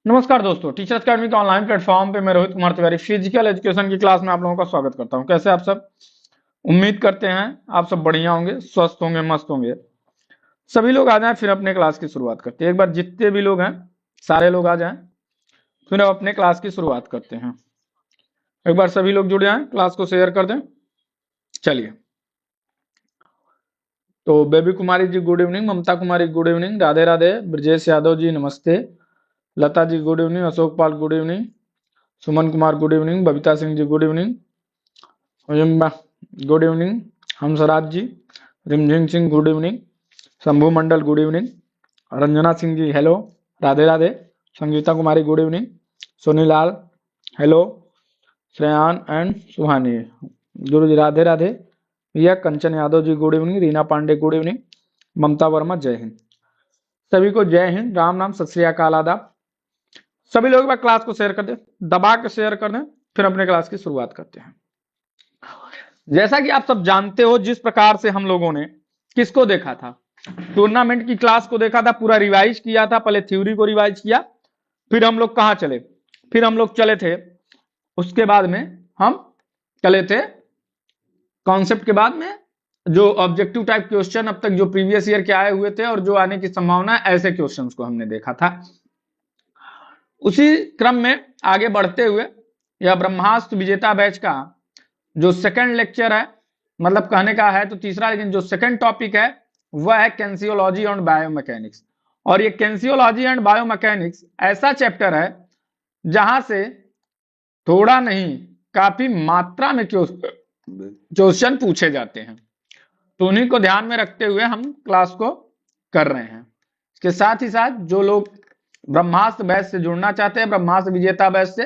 नमस्कार दोस्तों, teachers academy के ऑनलाइन प्लेटफॉर्म पे मैं रोहित कुमार तिवारी फिजिकल एजुकेशन की क्लास में आप लोगों का स्वागत करता हूं। कैसे आप सब? उम्मीद करते हैं आप सब बढ़िया होंगे, स्वस्थ होंगे, मस्त होंगे। सभी लोग आ जाएं, फिर अपने क्लास की शुरुआत करते हैं। एक बार जितने भी लोग हैं सारे लोग आ जाएं, फिर अब अपने क्लास की शुरुआत करते हैं। एक बार सभी लोग जुड़ जाएं, क्लास को शेयर कर दें। चलिए, तो Baby Kumari ji good evening, Mamta Kumari good evening, Radhe Radhe, Brajesh Yadav ji नमस्ते, Lata ji good evening, Ashok Pal good evening, Suman Kumar good evening, Babita Singh ji good evening, good evening, Hansraj ji, Rimjhim Singh good evening, Shambhu Mandal good evening, Ranjana Singh ji hello, Radhe Radhe, Sangeeta Kumari good evening, Soni Lal hello, Shreyan and Suhani Guru ji Radhe Radhe, भैया कंचन Yadav ji good evening, Reena Pandey good evening, Mamta Verma जय हिंद। सभी को जय हिंद, राम नाम, सत श्री अकाल, आदाब। सभी लोग एक बार क्लास को शेयर कर दें, दबा के शेयर कर दें, फिर अपने क्लास की शुरुआत करते हैं। जैसा कि आप सब जानते हो, जिस प्रकार से हम लोगों ने किसको देखा था, टूर्नामेंट की क्लास को देखा था, पूरा रिवाइज किया था। पहले थ्योरी को रिवाइज किया, फिर हम लोग कहां चले? फिर हम लोग चले थे, उसके बाद में हम चले थे कॉन्सेप्ट के बाद में जो ऑब्जेक्टिव टाइप क्वेश्चन अब तक जो प्रीवियस ईयर के आए हुए थे और जो आने की संभावना है, ऐसे क्वेश्चंस को हमने देखा था। उसी क्रम में आगे बढ़ते हुए यह ब्रह्मास्त्र विजेता बैच का जो सेकंड लेक्चर है, मतलब कहने का है तो तीसरा, लेकिन जो सेकंड टॉपिक है वह है कैंसियोलॉजी एंड बायोमैकेनिक्स। और ये कैंसियोलॉजी एंड बायोमैकेनिक्स ऐसा चैप्टर है जहां से थोड़ा नहीं काफी मात्रा में क्वेश्चन पूछे जाते हैं। तो उन्हीं को ध्यान में रखते हुए हम क्लास को कर रहे हैं। इसके साथ ही साथ जो लोग ब्रह्मास्त्र बैच से जुड़ना चाहते हैं, ब्रह्मास्त्र विजेता बैच से,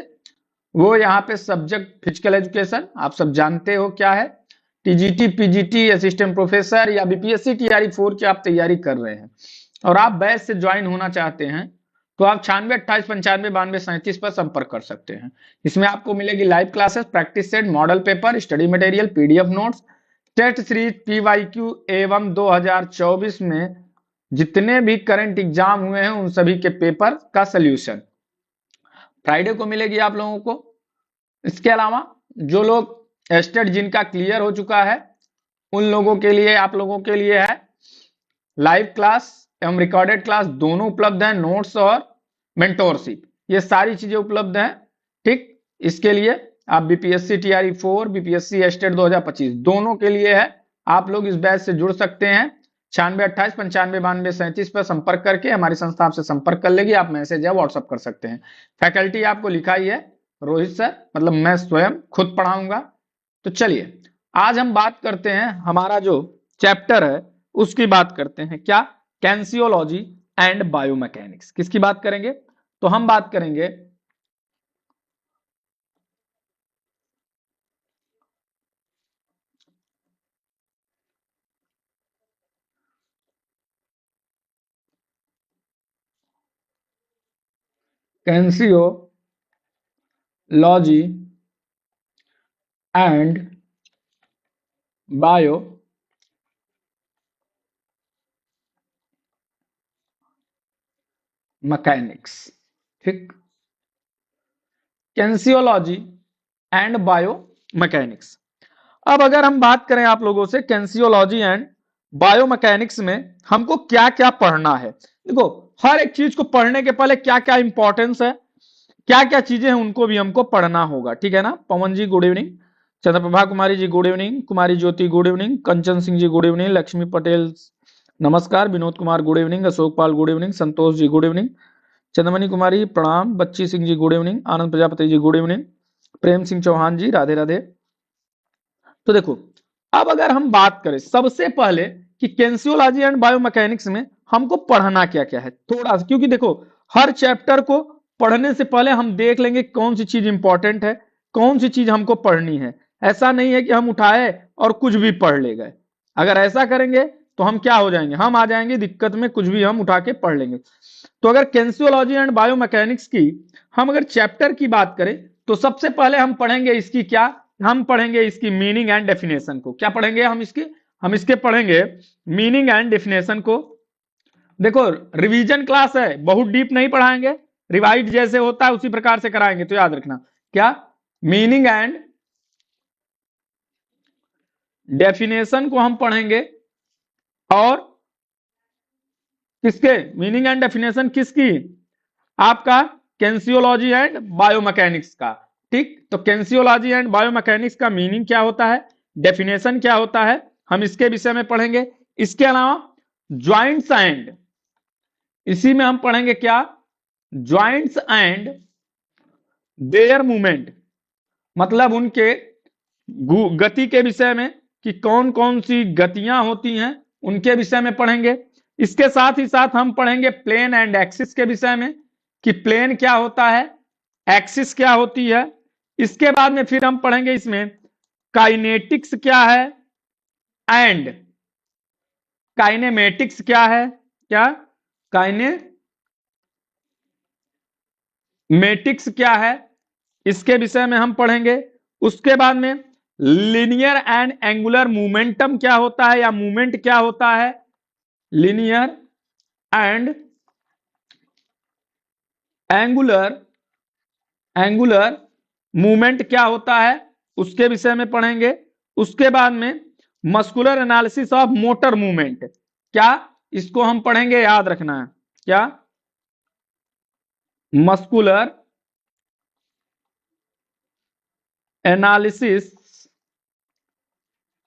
वो यहाँ पे सब्जेक्ट फिजिकल एजुकेशन आप सब जानते हो क्या है, टीजीटी, पीजीटी, असिस्टेंट प्रोफेसर या बीपीएससी टीआरई 4 की आप तैयारी कर रहे हैं और आप बैच से ज्वाइन होना चाहते हैं, तो आप 96 28 95 92 37 पर संपर्क कर सकते हैं। इसमें आपको मिलेगी live classes, practice set, model paper, study material, PDF notes, test series, PYQ एवं 2024 में जितने भी करंट एग्जाम हुए हैं उन सभी के पेपर का सोल्यूशन फ्राइडे को मिलेगी आप लोगों को। इसके अलावा जो लोग एस्टेट जिनका क्लियर हो चुका है, उन लोगों के लिए, आप लोगों के लिए है लाइव क्लास एवं रिकॉर्डेड क्लास दोनों उपलब्ध है, नोट्स और मेंटोरशिप, ये सारी चीजें उपलब्ध हैं। ठीक, इसके लिए आप बीपीएससी टीआरई 4, बीपीएससी एस्टेट 2025 दोनों के लिए है। आप लोग इस बैच से जुड़ सकते हैं। 96 28 95 92 37 पर संपर्क करके हमारी संस्था आपसे संपर्क कर लेगी। आप मैसेज या व्हाट्सअप कर सकते हैं। फैकल्टी आपको लिखा ही है, रोहित सर, मतलब मैं स्वयं खुद पढ़ाऊंगा। तो चलिए, आज हम बात करते हैं, हमारा जो चैप्टर है उसकी बात करते हैं। क्या? कैंसियोलॉजी एंड बायोमैकेनिक्स। किसकी बात करेंगे? तो हम बात करेंगे कैंसियोलॉजी एंड बायो मैकेनिक्स। ठीक, कैंसियोलॉजी एंड बायो मैकेनिक्स। अब अगर हम बात करें आप लोगों से कैंसियोलॉजी एंड बायो मैकेनिक्स में हमको क्या क्या पढ़ना है, देखो हर एक चीज को पढ़ने के पहले क्या क्या इंपॉर्टेंस है, क्या क्या चीजें हैं, उनको भी हमको पढ़ना होगा। ठीक है ना? पवन जी गुड इवनिंग, चंद्रप्रभा कुमारी जी गुड इवनिंग, कुमारी ज्योति गुड इवनिंग, कंचन सिंह जी गुड इवनिंग, लक्ष्मी पटेल नमस्कार, Vinod Kumar good evening, Ashok Pal good evening, Santosh ji good evening, Chandramani कुमारी प्रणाम, बच्ची सिंह जी गुड इवनिंग, आनंद प्रजापति जी गुड इवनिंग, प्रेम सिंह चौहान जी राधे राधे। तो देखो, अब अगर हम बात करें सबसे पहले कि कैंसियोलॉजी एंड बायोमैकेनिक्स में हमको पढ़ना क्या क्या है, थोड़ा सा, क्योंकि देखो हर चैप्टर को पढ़ने से पहले हम देख लेंगे कौन सी चीज इंपॉर्टेंट है, कौन सी चीज हमको पढ़नी है। ऐसा नहीं है कि हम उठाए और कुछ भी पढ़ ले गए। अगर ऐसा करेंगे तो हम क्या हो जाएंगे, हम आ जाएंगे दिक्कत में, कुछ भी हम उठा के पढ़ लेंगे। तो अगर कैंसियोलॉजी एंड बायोमैकेनिक्स की हम अगर चैप्टर की बात करें, तो सबसे पहले हम पढ़ेंगे इसकी क्या, हम पढ़ेंगे इसकी मीनिंग एंड डेफिनेशन को। क्या पढ़ेंगे हम इसके पढ़ेंगे मीनिंग एंड डेफिनेशन को। देखो रिवीजन क्लास है, बहुत डीप नहीं पढ़ाएंगे, रिवाइज जैसे होता है उसी प्रकार से कराएंगे, तो याद रखना क्या, मीनिंग एंड डेफिनेशन को हम पढ़ेंगे, और किसके, मीनिंग एंड डेफिनेशन किसकी, आपका कैंसियोलॉजी एंड बायोमैकेनिक्स का। ठीक, तो कैंसियोलॉजी एंड बायोमैकेनिक्स का मीनिंग क्या होता है, डेफिनेशन क्या होता है, हम इसके विषय में पढ़ेंगे। इसके अलावा ज्वाइंट्स एंड, इसी में हम पढ़ेंगे क्या, ज्वाइंट्स एंड देयर मूवमेंट, मतलब उनके गति के विषय में कि कौन कौन सी गतियां होती हैं उनके विषय में पढ़ेंगे। इसके साथ ही साथ हम पढ़ेंगे प्लेन एंड एक्सिस के विषय में कि प्लेन क्या होता है, एक्सिस क्या होती है। इसके बाद में फिर हम पढ़ेंगे इसमें काइनेटिक्स क्या है एंड काइनेमेटिक्स क्या है, क्या काइनेमेटिक्स क्या है, इसके विषय में हम पढ़ेंगे। उसके बाद में लीनियर एंड एंगुलर मोमेंटम क्या होता है या मूवमेंट क्या होता है, लीनियर एंड एंगुलर मूवमेंट क्या होता है उसके विषय में पढ़ेंगे। उसके बाद में muscular analysis of motor movement, क्या इसको हम पढ़ेंगे, याद रखना है क्या, muscular analysis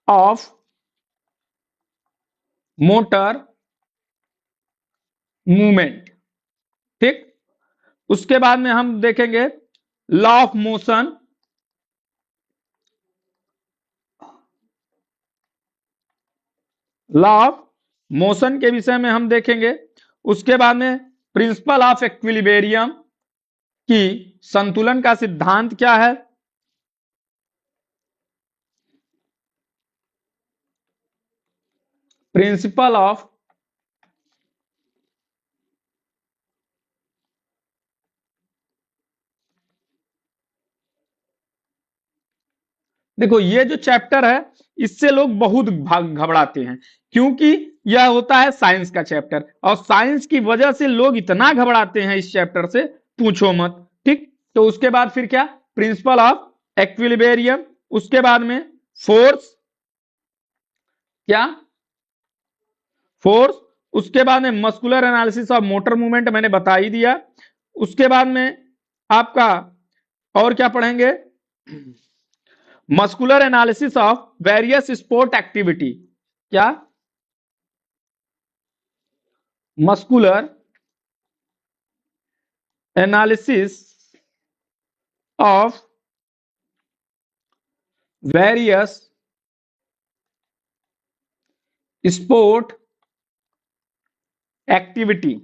of motor movement. ठीक, उसके बाद में हम देखेंगे law of motion, law of motion के विषय में हम देखेंगे। उसके बाद में प्रिंसिपल ऑफ इक्विलिब्रियम की संतुलन का सिद्धांत क्या है, प्रिंसिपल ऑफ देखो ये जो चैप्टर है इससे लोग बहुत घबराते हैं, क्योंकि यह होता है साइंस का चैप्टर, और साइंस की वजह से लोग इतना घबराते हैं इस चैप्टर से, पूछो मत। ठीक, तो उसके बाद फिर क्या, प्रिंसिपल ऑफ इक्विलिब्रियम, उसके बाद में फोर्स, क्या फोर्स, उसके बाद में muscular analysis of motor movement मैंने बता ही दिया। उसके बाद में आपका और क्या पढ़ेंगे, muscular analysis of various sport activity, क्या muscular analysis of various sport activities.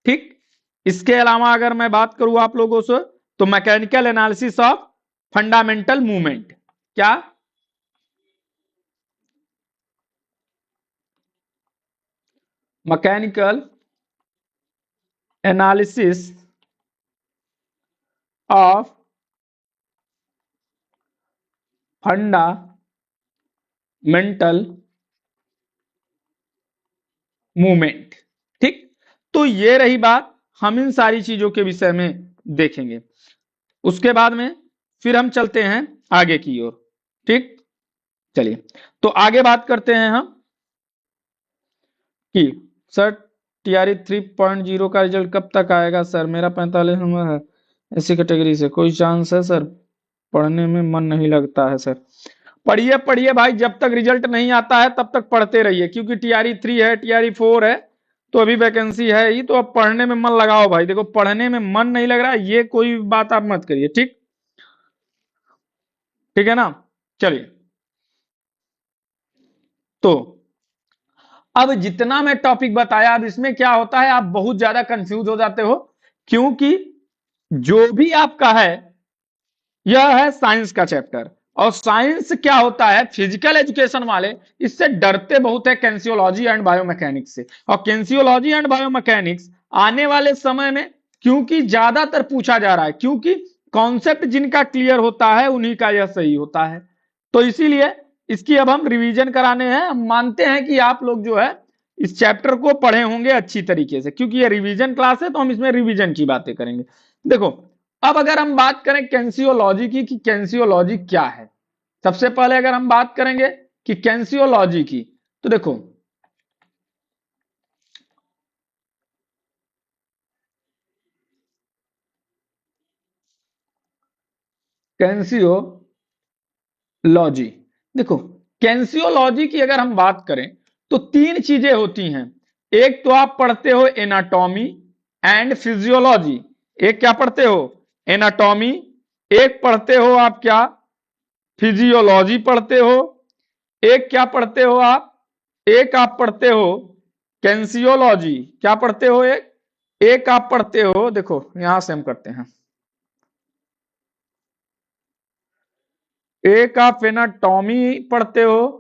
ठीक, इसके अलावा अगर मैं बात करूं आप लोगों से, तो mechanical analysis of fundamental movement, क्या mechanical analysis of fundamental movement. ठीक, तो ये रही बात, हम इन सारी चीजों के विषय में देखेंगे। उसके बाद में फिर हम चलते हैं आगे की ओर। ठीक, चलिए तो आगे बात करते हैं हम कि सर टीआरई 3.0 का रिजल्ट कब तक आएगा सर, मेरा 45 नंबर है, ऐसी कैटेगरी से कोई चांस है सर, पढ़ने में मन नहीं लगता है सर। पढ़िए पढ़िए भाई, जब तक रिजल्ट नहीं आता है तब तक पढ़ते रहिए, क्योंकि टीआरई 3 है, टीआरई 4 है, तो अभी वैकेंसी है ही, तो अब पढ़ने में मन लगाओ भाई। देखो पढ़ने में मन नहीं लग रहा ये कोई बात आप मत करिए। ठीक, ठीक है ना, चलिए तो अब जितना मैं टॉपिक बताया, अब इसमें क्या होता है, आप बहुत ज्यादा कंफ्यूज हो जाते हो, क्योंकि जो भी आपका है यह है साइंस का चैप्टर, और साइंस क्या होता है, फिजिकल एजुकेशन वाले इससे डरते बहुत है, कैंसियोलॉजी एंड बायोमैकेनिक्स से। और कैंसियोलॉजी एंड बायोमैकेनिक्स आने वाले समय में क्योंकि ज्यादातर पूछा जा रहा है, क्योंकि कॉन्सेप्ट जिनका क्लियर होता है उन्हीं का यह सही होता है, तो इसीलिए इसकी अब हम रिवीजन कराने हैं। हम मानते हैं कि आप लोग जो है इस चैप्टर को पढ़े होंगे अच्छी तरीके से, क्योंकि ये रिवीजन क्लास है तो हम इसमें रिवीजन की बातें करेंगे। देखो, अब अगर हम बात करें कैंसियोलॉजी की कि कैंसियोलॉजी क्या है, सबसे पहले अगर हम बात करेंगे कि कैंसियोलॉजी की, तो देखो कैंसियोलॉजी, देखो कैंसियोलॉजी की अगर हम बात करें तो तीन चीजें होती हैं। एक तो आप पढ़ते हो एनाटॉमी एंड फिजियोलॉजी, एक क्या पढ़ते हो, एनाटॉमी, एक पढ़ते हो आप क्या, फिजियोलॉजी पढ़ते हो, एक क्या पढ़ते हो आप, एक आप पढ़ते हो कैंसियोलॉजी, क्या पढ़ते हो, एक आप पढ़ते हो, देखो यहां से हम करते हैं, एक आप एनाटॉमी पढ़ते हो,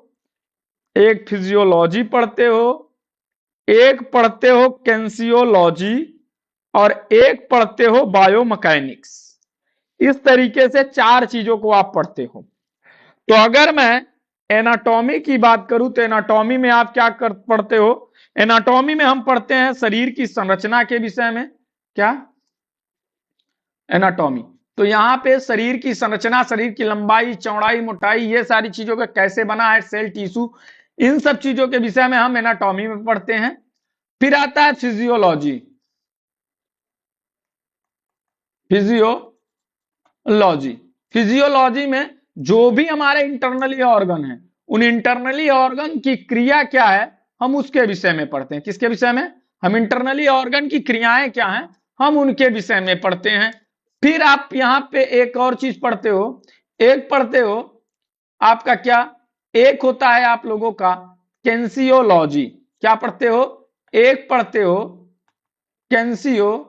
एक फिजियोलॉजी पढ़ते हो, एक पढ़ते हो कैंसियोलॉजी, और एक पढ़ते हो बायोमैकेनिक्स। इस तरीके से चार चीजों को आप पढ़ते हो। तो अगर मैं एनाटॉमी की बात करूं तो एनाटॉमी में आप क्या पढ़ते हो, एनाटॉमी में हम पढ़ते हैं शरीर की संरचना के विषय में, क्या, एनाटॉमी। तो यहां पे शरीर की संरचना, शरीर की लंबाई चौड़ाई मोटाई, ये सारी चीजों का कैसे बना है सेल टिश्यू, इन सब चीजों के विषय में हम एनाटॉमी में पढ़ते हैं। फिर आता है फिजियोलॉजी, फिजियोलॉजी, फिजियोलॉजी में जो भी हमारे इंटरनली ऑर्गन है, उन इंटरनली ऑर्गन की क्रिया क्या है, हम उसके विषय में पढ़ते हैं। किसके विषय में, हम इंटरनली ऑर्गन की क्रियाएं क्या हैं, हम उनके विषय में पढ़ते हैं। फिर आप यहां पे एक और चीज पढ़ते हो, एक पढ़ते हो आपका क्या, एक होता है आप लोगों का कैंसियोलॉजी, क्या पढ़ते हो, एक पढ़ते हो कैंसियोलॉजी।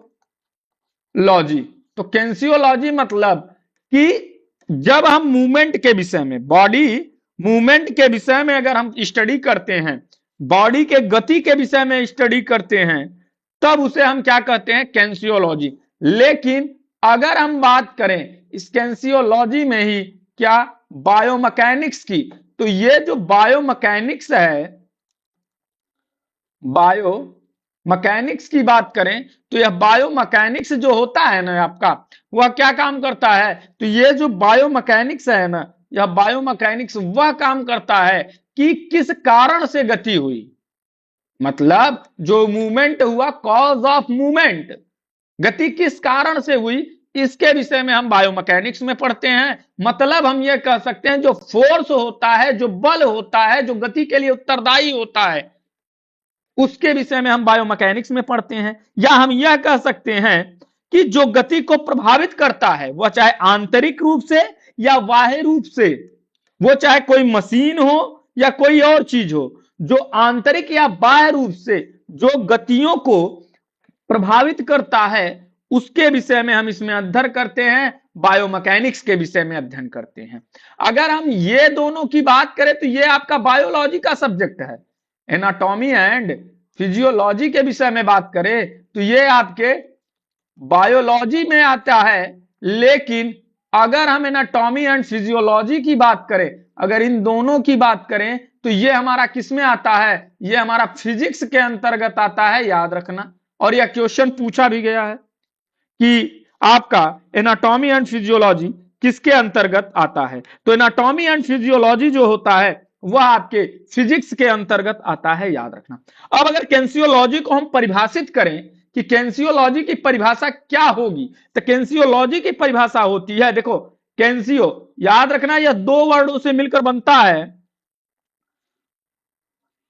तो कैंसियोलॉजी मतलब कि जब हम मूवमेंट के विषय में, बॉडी मूवमेंट के विषय में अगर हम स्टडी करते हैं, बॉडी के गति के विषय में स्टडी करते हैं, तब उसे हम क्या कहते हैं, कैंसियोलॉजी। लेकिन अगर हम बात करें इस कैंसियोलॉजी में ही क्या, बायोमैकेनिक्स की, तो ये जो बायोमैकेनिक्स है, बायो मैकेनिक्स की बात करें तो यह बायोमैकेनिक्स जो होता है ना आपका, वह क्या काम करता है, तो ये जो बायोमैकेनिक्स है ना, यह बायोमैकेनिक्स वह काम करता है कि किस कारण से गति हुई, मतलब जो मूवमेंट हुआ, कॉज ऑफ मूवमेंट, गति किस कारण से हुई, इसके विषय में हम बायोमैकेनिक्स में पढ़ते हैं। मतलब हम ये कह सकते हैं जो फोर्स होता है, जो बल होता है, जो गति के लिए उत्तरदायी होता है, उसके विषय में हम बायोमैकेनिक्स में पढ़ते हैं। या हम यह कह सकते हैं कि जो गति को प्रभावित करता है, वह चाहे आंतरिक रूप से या बाह्य रूप से, वो चाहे कोई मशीन हो या कोई और चीज हो, जो आंतरिक या बाह्य रूप से जो गतियों को प्रभावित करता है, उसके विषय में हम इसमें अध्ययन करते हैं, बायोमैकेनिक्स के विषय में अध्ययन करते हैं। अगर हम ये दोनों की बात करें तो ये आपका बायोलॉजी का सब्जेक्ट है। एनाटॉमी एंड फिजियोलॉजी के विषय में बात करें तो ये आपके बायोलॉजी में आता है। लेकिन अगर हम एनाटॉमी एंड फिजियोलॉजी की बात करें, अगर इन दोनों की बात करें तो ये हमारा किस में आता है, ये हमारा फिजिक्स के अंतर्गत आता है, याद रखना। और यह क्वेश्चन पूछा भी गया है कि आपका एनाटॉमी एंड फिजियोलॉजी किसके अंतर्गत आता है, तो एनाटॉमी एंड फिजियोलॉजी जो होता है वह आपके फिजिक्स के अंतर्गत आता है, याद रखना। अब अगर कैंसियोलॉजी को हम परिभाषित करें कि कैंसियोलॉजी की परिभाषा क्या होगी, तो कैंसियोलॉजी की परिभाषा होती है, देखो कैंसियो, याद रखना यह दो वर्डों से मिलकर बनता है,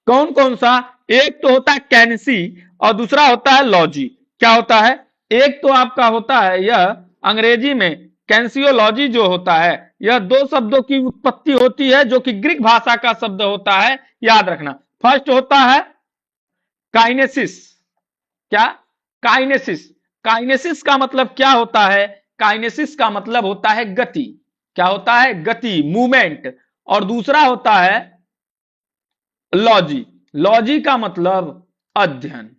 कौन कौन सा, एक तो होता है कैंसी और दूसरा होता है लॉजी। क्या होता है, एक तो आपका होता है यह अंग्रेजी में कैंसियोलॉजी जो होता है, यह दो शब्दों की उत्पत्ति होती है जो कि ग्रीक भाषा का शब्द होता है, याद रखना। फर्स्ट होता है काइनेसिस, क्या, काइनेसिस, काइनेसिस का मतलब क्या होता है, काइनेसिस का मतलब होता है गति, क्या होता है, गति, मूवमेंट। और दूसरा होता है लॉजी, लॉजी का मतलब अध्ययन।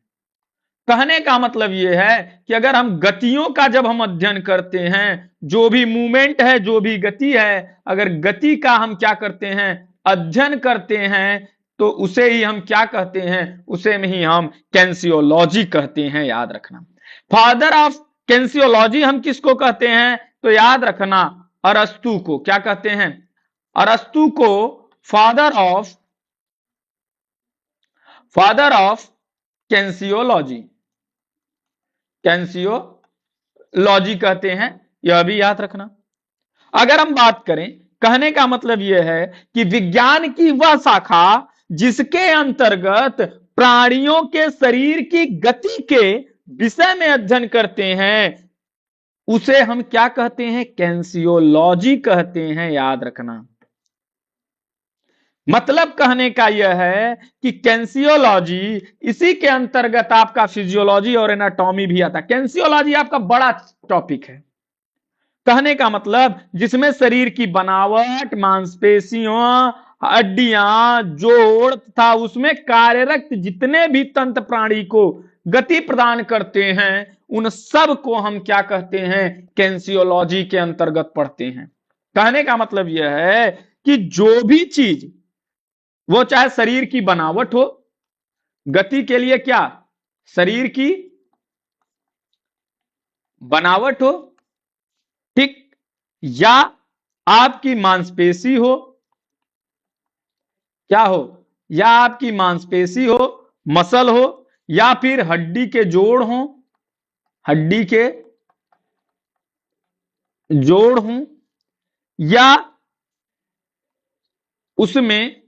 कहने का मतलब यह है कि अगर हम गतियों का जब हम अध्ययन करते हैं, जो भी मूवमेंट है, जो भी गति है, अगर गति का हम क्या करते हैं, अध्ययन करते हैं तो उसे ही हम क्या कहते हैं, उसे में ही हम कैंसियोलॉजी कहते हैं, याद रखना। फादर ऑफ कैंसियोलॉजी हम किसको कहते हैं, तो याद रखना अरस्तु को क्या कहते हैं, अरस्तु को फादर ऑफ कैंसियोलॉजी कहते हैं, यह भी याद रखना। अगर हम बात करें, कहने का मतलब यह है कि विज्ञान की वह शाखा जिसके अंतर्गत प्राणियों के शरीर की गति के विषय में अध्ययन करते हैं, उसे हम क्या कहते हैं, कैंसियोलॉजी कहते हैं, याद रखना। मतलब कहने का यह है कि कैंसियोलॉजी, इसी के अंतर्गत आपका फिजियोलॉजी और एनाटॉमी भी आता है। कैंसियोलॉजी आपका बड़ा टॉपिक है, कहने का मतलब जिसमें शरीर की बनावट, मांसपेशियों, हड्डियां, जोड़ तथा उसमें कार्यरत जितने भी तंत्र प्राणी को गति प्रदान करते हैं, उन सब को हम क्या कहते हैं, कैंसियोलॉजी के अंतर्गत पढ़ते हैं। कहने का मतलब यह है कि जो भी चीज, वो चाहे शरीर की बनावट हो, गति के लिए क्या शरीर की बनावट हो, ठीक, या आपकी मांसपेशी हो, क्या हो, या आपकी मांसपेशी हो, मसल हो, या फिर हड्डी के जोड़ हो, हड्डी के जोड़ हो, या उसमें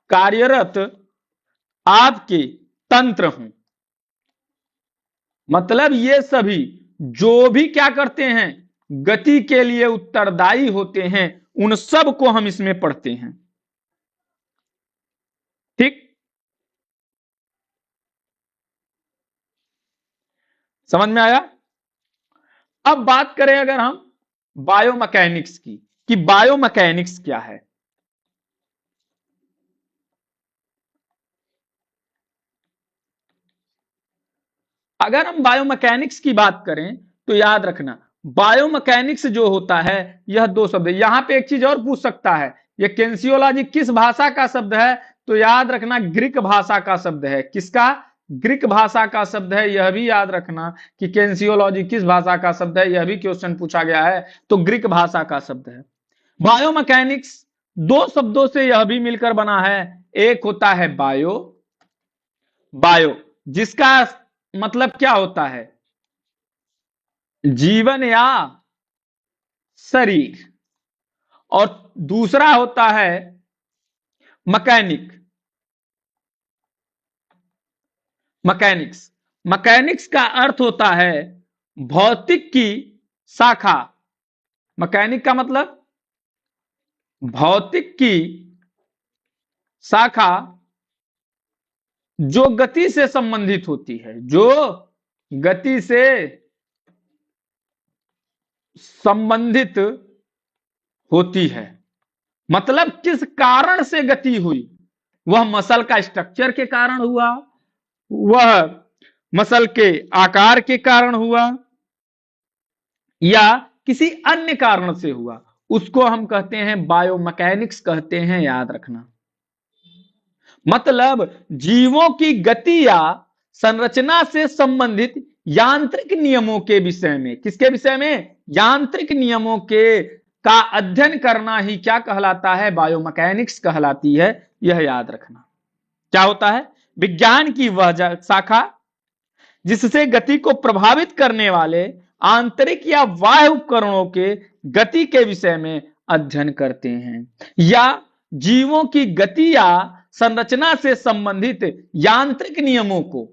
कार्यरत आपके तंत्र हों, मतलब ये सभी जो भी क्या करते हैं, गति के लिए उत्तरदायी होते हैं, उन सब को हम इसमें पढ़ते हैं, ठीक। समझ में आया। अब बात करें अगर हम बायोमैकेनिक्स की, कि बायोमैकेनिक्स क्या है। अगर हम बायोमैकेनिक्स की बात करें तो याद रखना, बायोमैकेनिक्स जो होता है, यह दो शब्द है। यहां पे एक चीज और पूछ सकता है, यह कैंसियोलॉजी किस भाषा का शब्द है, तो याद रखना ग्रीक भाषा का शब्द है। किसका, ग्रीक भाषा का शब्द है। यह भी याद रखना कि कैंसियोलॉजी किस भाषा का शब्द है, यह भी क्वेश्चन पूछा गया है, तो ग्रीक भाषा का शब्द है। बायोमैकेनिक्स दो शब्दों से यह भी मिलकर बना है, एक होता है बायो, बायो जिसका मतलब क्या होता है, जीवन या शरीर, और दूसरा होता है मैकेनिक, मैकेनिक्स। मैकेनिक्स का अर्थ होता है भौतिक की शाखा, मैकेनिक का मतलब भौतिक की शाखा जो गति से संबंधित होती है, जो गति से संबंधित होती है। मतलब किस कारण से गति हुई, वह मसल का स्ट्रक्चर के कारण हुआ, वह मसल के आकार के कारण हुआ, या किसी अन्य कारण से हुआ, उसको हम कहते हैं बायोमैकेनिक्स कहते हैं, याद रखना। मतलब जीवों की गति या संरचना से संबंधित यांत्रिक नियमों के विषय में, किसके विषय में, यांत्रिक नियमों के का अध्ययन करना ही क्या कहलाता है, बायोमैकेनिक्स कहलाती है। यह याद रखना। क्या होता है, विज्ञान की वह शाखा जिससे गति को प्रभावित करने वाले आंतरिक या बाह्य उपकरणों के गति के विषय में अध्ययन करते हैं, या जीवों की गति या संरचना से संबंधित यांत्रिक नियमों को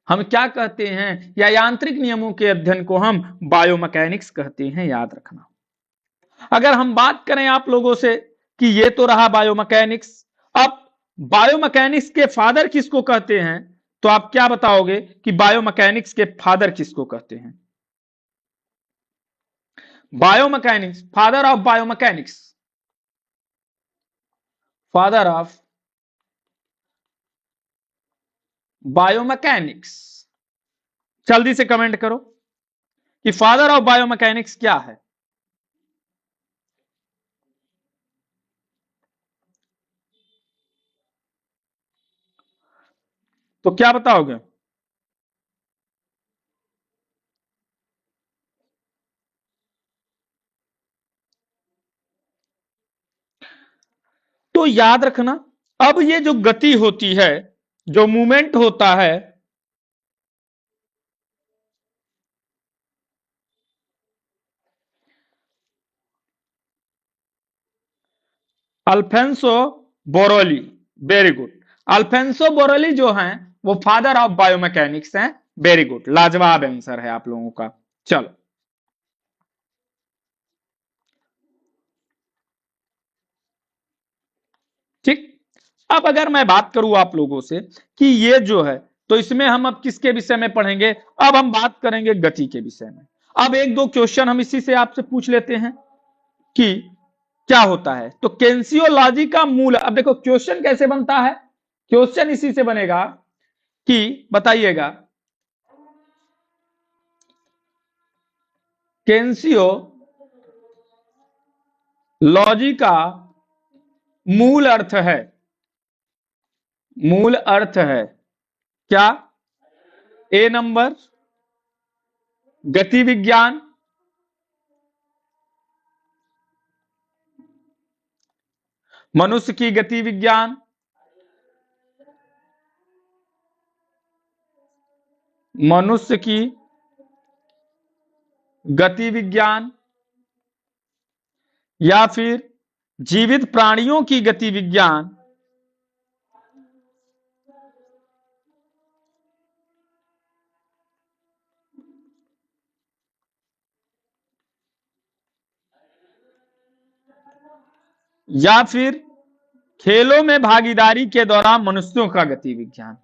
हम क्या कहते हैं, या यांत्रिक नियमों के अध्ययन को हम बायोमैकेनिक्स कहते हैं, याद रखना। अगर हम बात करें आप लोगों से कि ये तो रहा बायोमैकेनिक्स, अब बायोमैकेनिक्स के फादर किसको कहते हैं, तो आप क्या बताओगे कि बायोमैकेनिक्स के फादर किसको कहते हैं। Biomechanics, father of biomechanics, father of biomechanics, जल्दी से कमेंट करो कि फादर ऑफ बायोमैकेनिक्स क्या है। तो क्या बताओगे? तो याद रखना, अब ये जो गति होती है, जो मूवमेंट होता है, अल्फेंसो बोरोली, वेरी गुड। अल्फेंसो बोरोली जो हैं वो फादर ऑफ बायोमैकेनिक्स हैं। वेरी गुड, लाजवाब आंसर है आप लोगों का। चलो, ठीक। अब अगर मैं बात करूं आप लोगों से कि ये जो है, तो इसमें हम अब किसके विषय में पढ़ेंगे? अब हम बात करेंगे गति के विषय में। अब एक दो क्वेश्चन हम इसी से आपसे पूछ लेते हैं कि क्या होता है। तो केंसियोलॉजी का मूल, अब देखो क्वेश्चन कैसे बनता है, क्वेश्चन इसी से बनेगा कि बताइएगा, केंसियोलॉजी का मूल अर्थ है, मूल अर्थ है क्या? ए नंबर गति विज्ञान, मनुष्य की गति विज्ञान, मनुष्य की गति विज्ञान, या फिर जीवित प्राणियों की गति विज्ञान, या फिर खेलों में भागीदारी के दौरान मनुष्यों का गति विज्ञान।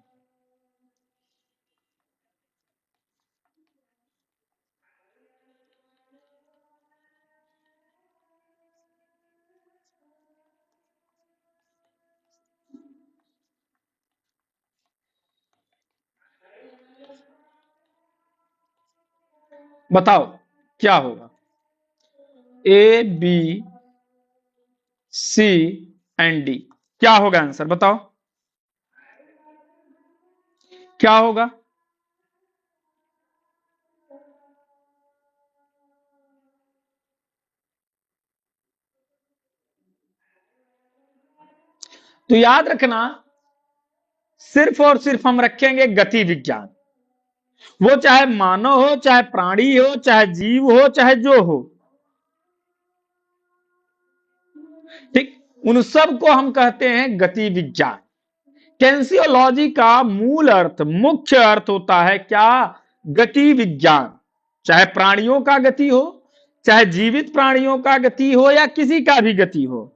बताओ क्या होगा? A B C and D, क्या होगा आंसर? बताओ क्या होगा? तो याद रखना, सिर्फ और सिर्फ हम रखेंगे गति विज्ञान। वो चाहे मानव हो, चाहे प्राणी हो, चाहे जीव हो, चाहे जो हो, ठीक, उन सब को हम कहते हैं गति विज्ञान। कैंसियोलॉजी का मूल अर्थ, मुख्य अर्थ होता है क्या? गति विज्ञान। चाहे प्राणियों का गति हो, चाहे जीवित प्राणियों का गति हो, या किसी का भी गति हो।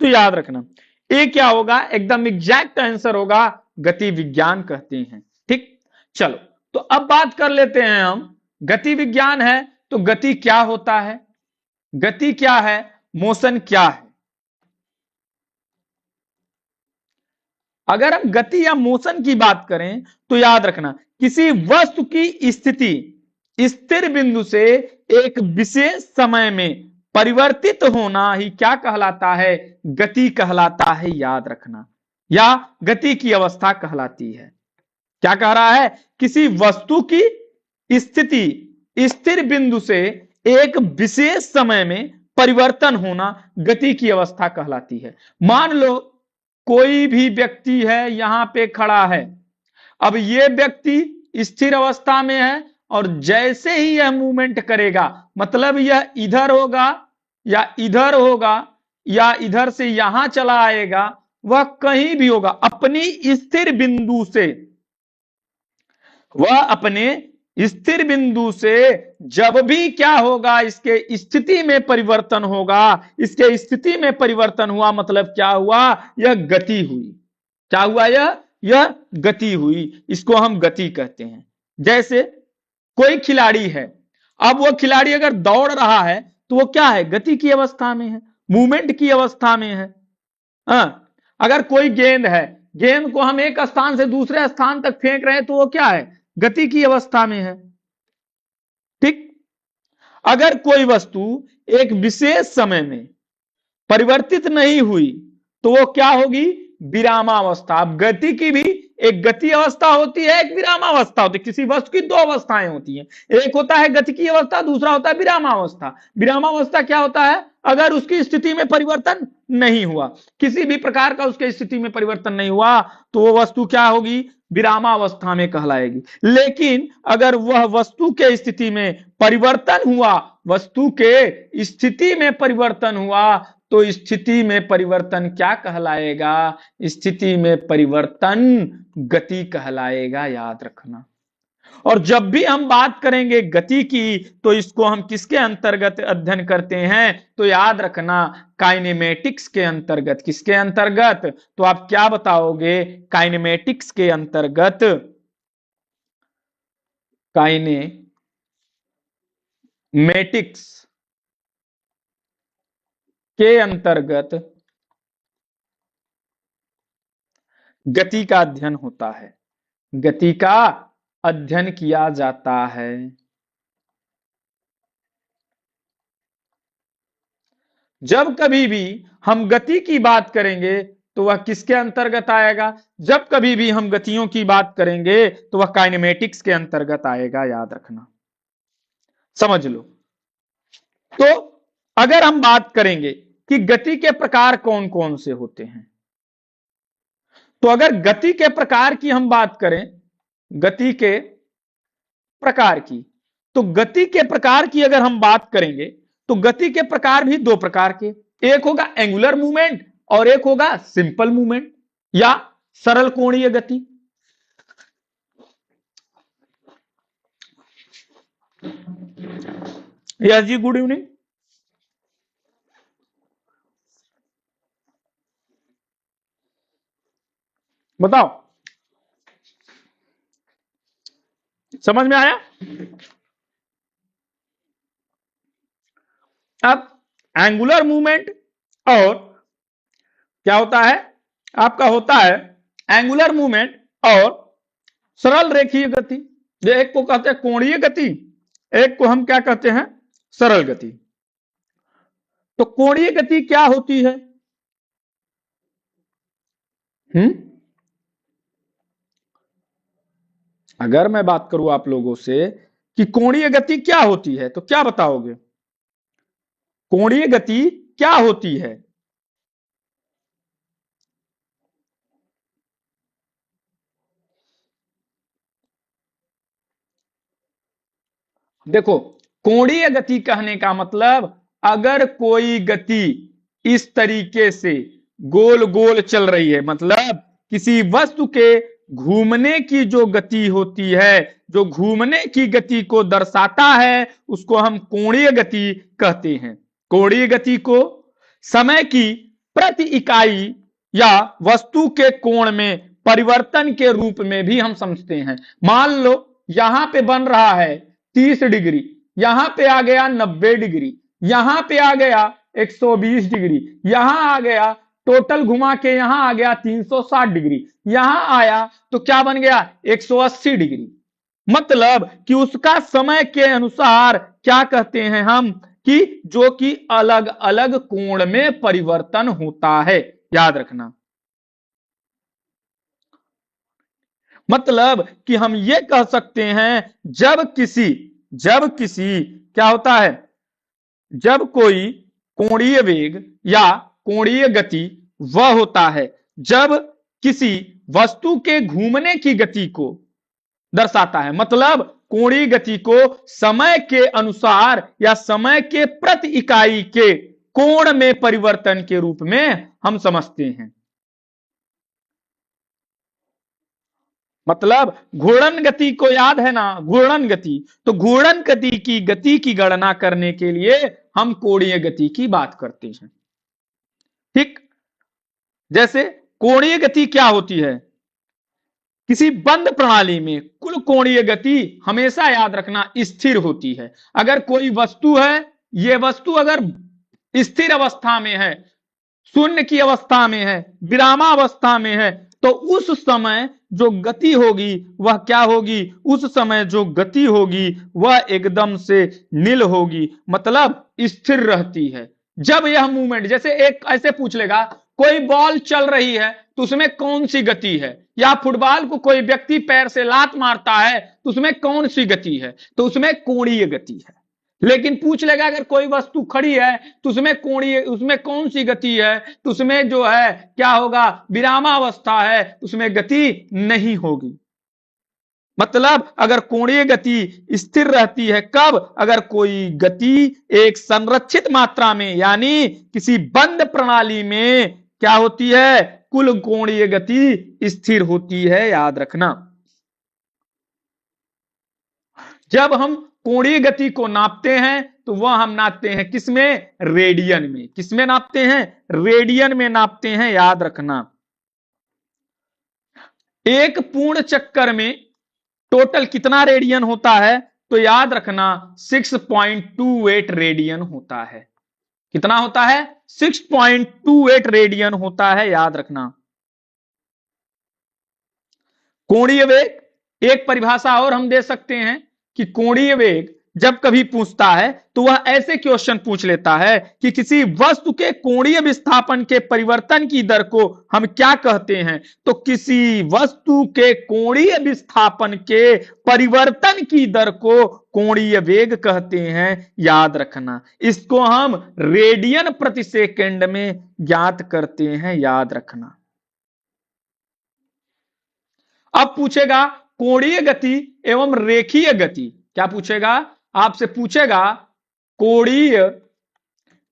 तो याद रखना, ये क्या होगा? एकदम एग्जैक्ट आंसर होगा, गति विज्ञान कहते हैं। ठीक, चलो, तो अब बात कर लेते हैं हम, गति विज्ञान है तो गति क्या होता है, गति क्या है, मोशन क्या है। अगर हम गति या मोशन की बात करें तो याद रखना, किसी वस्तु की स्थिति स्थिर बिंदु से एक विशेष समय में परिवर्तित होना ही क्या कहलाता है? गति कहलाता है, याद रखना, या गति की अवस्था कहलाती है। क्या कह रहा है? किसी वस्तु की स्थिति स्थिर बिंदु से एक विशेष समय में परिवर्तन होना गति की अवस्था कहलाती है। मान लो कोई भी व्यक्ति है, यहां पे खड़ा है, अब ये व्यक्ति स्थिर अवस्था में है, और जैसे ही यह मूवमेंट करेगा, मतलब यह इधर होगा या इधर होगा या इधर से यहां चला आएगा, वह कहीं भी होगा, अपनी स्थिर बिंदु से, वह अपने स्थिर बिंदु से जब भी क्या होगा, इसके स्थिति में परिवर्तन होगा। इसके स्थिति में परिवर्तन हुआ मतलब क्या हुआ? यह गति हुई। क्या हुआ? यह गति हुई। इसको हम गति कहते हैं। जैसे कोई खिलाड़ी है, अब वो खिलाड़ी अगर दौड़ रहा है तो वो क्या है? गति की अवस्था में है, मूवमेंट की अवस्था में है। अगर कोई गेंद है, गेंद को हम एक स्थान से दूसरे स्थान तक फेंक रहे हैं तो वो क्या है? गति की अवस्था में है। ठीक, अगर कोई वस्तु एक विशेष समय में परिवर्तित नहीं हुई तो वो क्या होगी? विरामावस्था। अब गति की भी एक गति अवस्था होती है, एक विरामावस्था होती है। किसी वस्तु की दो अवस्थाएं होती हैं, एक होता है गति की अवस्था, दूसरा होता है विरामावस्था। विरामावस्था क्या होता है? अगर उसकी स्थिति में परिवर्तन नहीं हुआ, किसी भी प्रकार का उसके स्थिति में परिवर्तन नहीं हुआ, तो वो वस्तु क्या होगी? विरामावस्था में कहलाएगी। लेकिन अगर वह वस्तु के स्थिति में परिवर्तन हुआ, वस्तु के स्थिति में परिवर्तन हुआ, तो स्थिति में परिवर्तन क्या कहलाएगा? स्थिति में परिवर्तन गति कहलाएगा, याद रखना। और जब भी हम बात करेंगे गति की, तो इसको हम किसके अंतर्गत अध्ययन करते हैं? तो याद रखना, काइनेमेटिक्स के अंतर्गत। किसके अंतर्गत? तो आप क्या बताओगे? काइनेमेटिक्स के अंतर्गत, काइनेमेटिक्स के अंतर्गत गति का अध्ययन होता है, गति का अध्ययन किया जाता है। जब कभी भी हम गति की बात करेंगे तो वह किसके अंतर्गत आएगा? जब कभी भी हम गतियों की बात करेंगे तो वह काइनेमेटिक्स के अंतर्गत आएगा, याद रखना, समझ लो। तो अगर हम बात करेंगे कि गति के प्रकार कौन कौन से होते हैं, तो अगर गति के प्रकार की हम बात करें, गति के प्रकार की, तो गति के प्रकार की अगर हम बात करेंगे तो गति के प्रकार भी दो प्रकार के, एक होगा एंगुलर मूवमेंट और एक होगा सिंपल मूवमेंट या सरल कोणीय गति। यस जी, गुड इवनिंग। बताओ, समझ में आया? अब एंगुलर मूवमेंट और क्या होता है आपका? होता है एंगुलर मूवमेंट और सरल रेखीय गति। जो एक को कहते हैं कोणीय गति, एक को हम क्या कहते हैं? सरल गति। तो कोणीय गति क्या होती है? अगर मैं बात करूं आप लोगों से कि कोणीय गति क्या होती है, तो क्या बताओगे? कोणीय गति क्या होती है? देखो, कोणीय गति कहने का मतलब, अगर कोई गति इस तरीके से गोल गोल चल रही है, मतलब किसी वस्तु के घूमने की जो गति होती है, जो घूमने की गति को दर्शाता है, उसको हम कोणीय गति कहते हैं। कोणीय गति को समय की प्रति इकाई या वस्तु के कोण में परिवर्तन के रूप में भी हम समझते हैं। मान लो यहां पे बन रहा है 30 डिग्री, यहां पे आ गया 90 डिग्री, यहां पे आ गया 120 डिग्री, यहां आ गया टोटल घुमा के यहां आ गया 360 डिग्री, यहां आया तो क्या बन गया? 180 डिग्री। मतलब कि उसका समय के अनुसार क्या कहते हैं हम? कि जो कि अलग अलग कोण में परिवर्तन होता है, याद रखना। मतलब कि हम ये कह सकते हैं, जब किसी क्या होता है? जब कोई कोणीय वेग या कोणीय गति वह होता है जब किसी वस्तु के घूमने की गति को दर्शाता है। मतलब कोणीय गति को समय के अनुसार या समय के प्रति इकाई के कोण में परिवर्तन के रूप में हम समझते हैं। मतलब घूर्णन गति को याद है ना? घूर्णन गति, तो घूर्णन गति की गणना करने के लिए हम कोणीय गति की बात करते हैं। ठीक, जैसे कोणीय गति क्या होती है? किसी बंद प्रणाली में कुल कोणीय गति हमेशा याद रखना स्थिर होती है। अगर कोई वस्तु है, यह वस्तु अगर स्थिर अवस्था में है, शून्य की अवस्था में है, विरामावस्था में है, तो उस समय जो गति होगी वह क्या होगी? उस समय जो गति होगी वह एकदम से नील होगी, मतलब स्थिर रहती है। जब यह मूवमेंट, जैसे एक ऐसे पूछ लेगा कोई बॉल चल रही है तो उसमें कौन सी गति है, या फुटबॉल को कोई व्यक्ति पैर से लात मारता है तो उसमें कौन सी गति है, तो उसमें कोणीय गति है। लेकिन पूछ लेगा अगर कोई वस्तु खड़ी है तो उसमें कोणीय, उसमें कौन सी गति है, तो उसमें जो है क्या होगा, विरामावस्था है, उसमें गति नहीं होगी। मतलब अगर कोणीय गति स्थिर रहती है कब, अगर कोई गति एक संरक्षित मात्रा में यानी किसी बंद प्रणाली में क्या होती है, कुल कोणीय गति स्थिर होती है, याद रखना। जब हम कोणीय गति को नापते हैं तो वह हम नापते हैं किसमें, रेडियन में। किसमें नापते हैं, रेडियन में नापते हैं, याद रखना। एक पूर्ण चक्कर में टोटल कितना रेडियन होता है, तो याद रखना 6.28 रेडियन होता है। कितना होता है, 6.28 रेडियन होता है, याद रखना। कोणीय वेग एक परिभाषा और हम दे सकते हैं कि कोणीय वेग जब कभी पूछता है तो वह ऐसे क्वेश्चन पूछ लेता है कि किसी वस्तु के कोणीय विस्थापन के परिवर्तन की दर को हम क्या कहते हैं, तो किसी वस्तु के कोणीय विस्थापन के परिवर्तन की दर को कोणीय वेग कहते हैं, याद रखना। इसको हम रेडियन प्रति सेकंड में ज्ञात करते हैं, याद रखना। अब पूछेगा कोणीय गति एवं रेखीय गति, क्या पूछेगा, आपसे पूछेगा कोणीय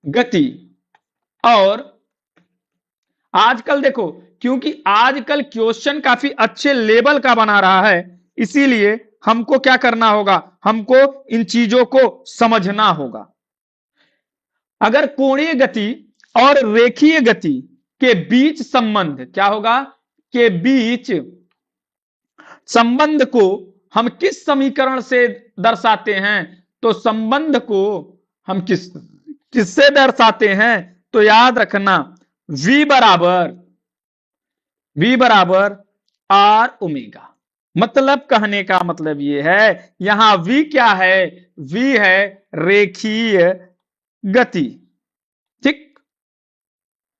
गति। और आजकल देखो, क्योंकि आजकल क्वेश्चन काफी अच्छे लेवल का बना रहा है, इसीलिए हमको क्या करना होगा, हमको इन चीजों को समझना होगा। अगर कोणीय गति और रेखीय गति के बीच संबंध क्या होगा, के बीच संबंध को हम किस समीकरण से दर्शाते हैं, तो संबंध को हम किससे दर्शाते हैं, तो याद रखना V बराबर आर ओमेगा। मतलब कहने का मतलब यह है, यहां V क्या है, V है रेखीय गति। ठीक,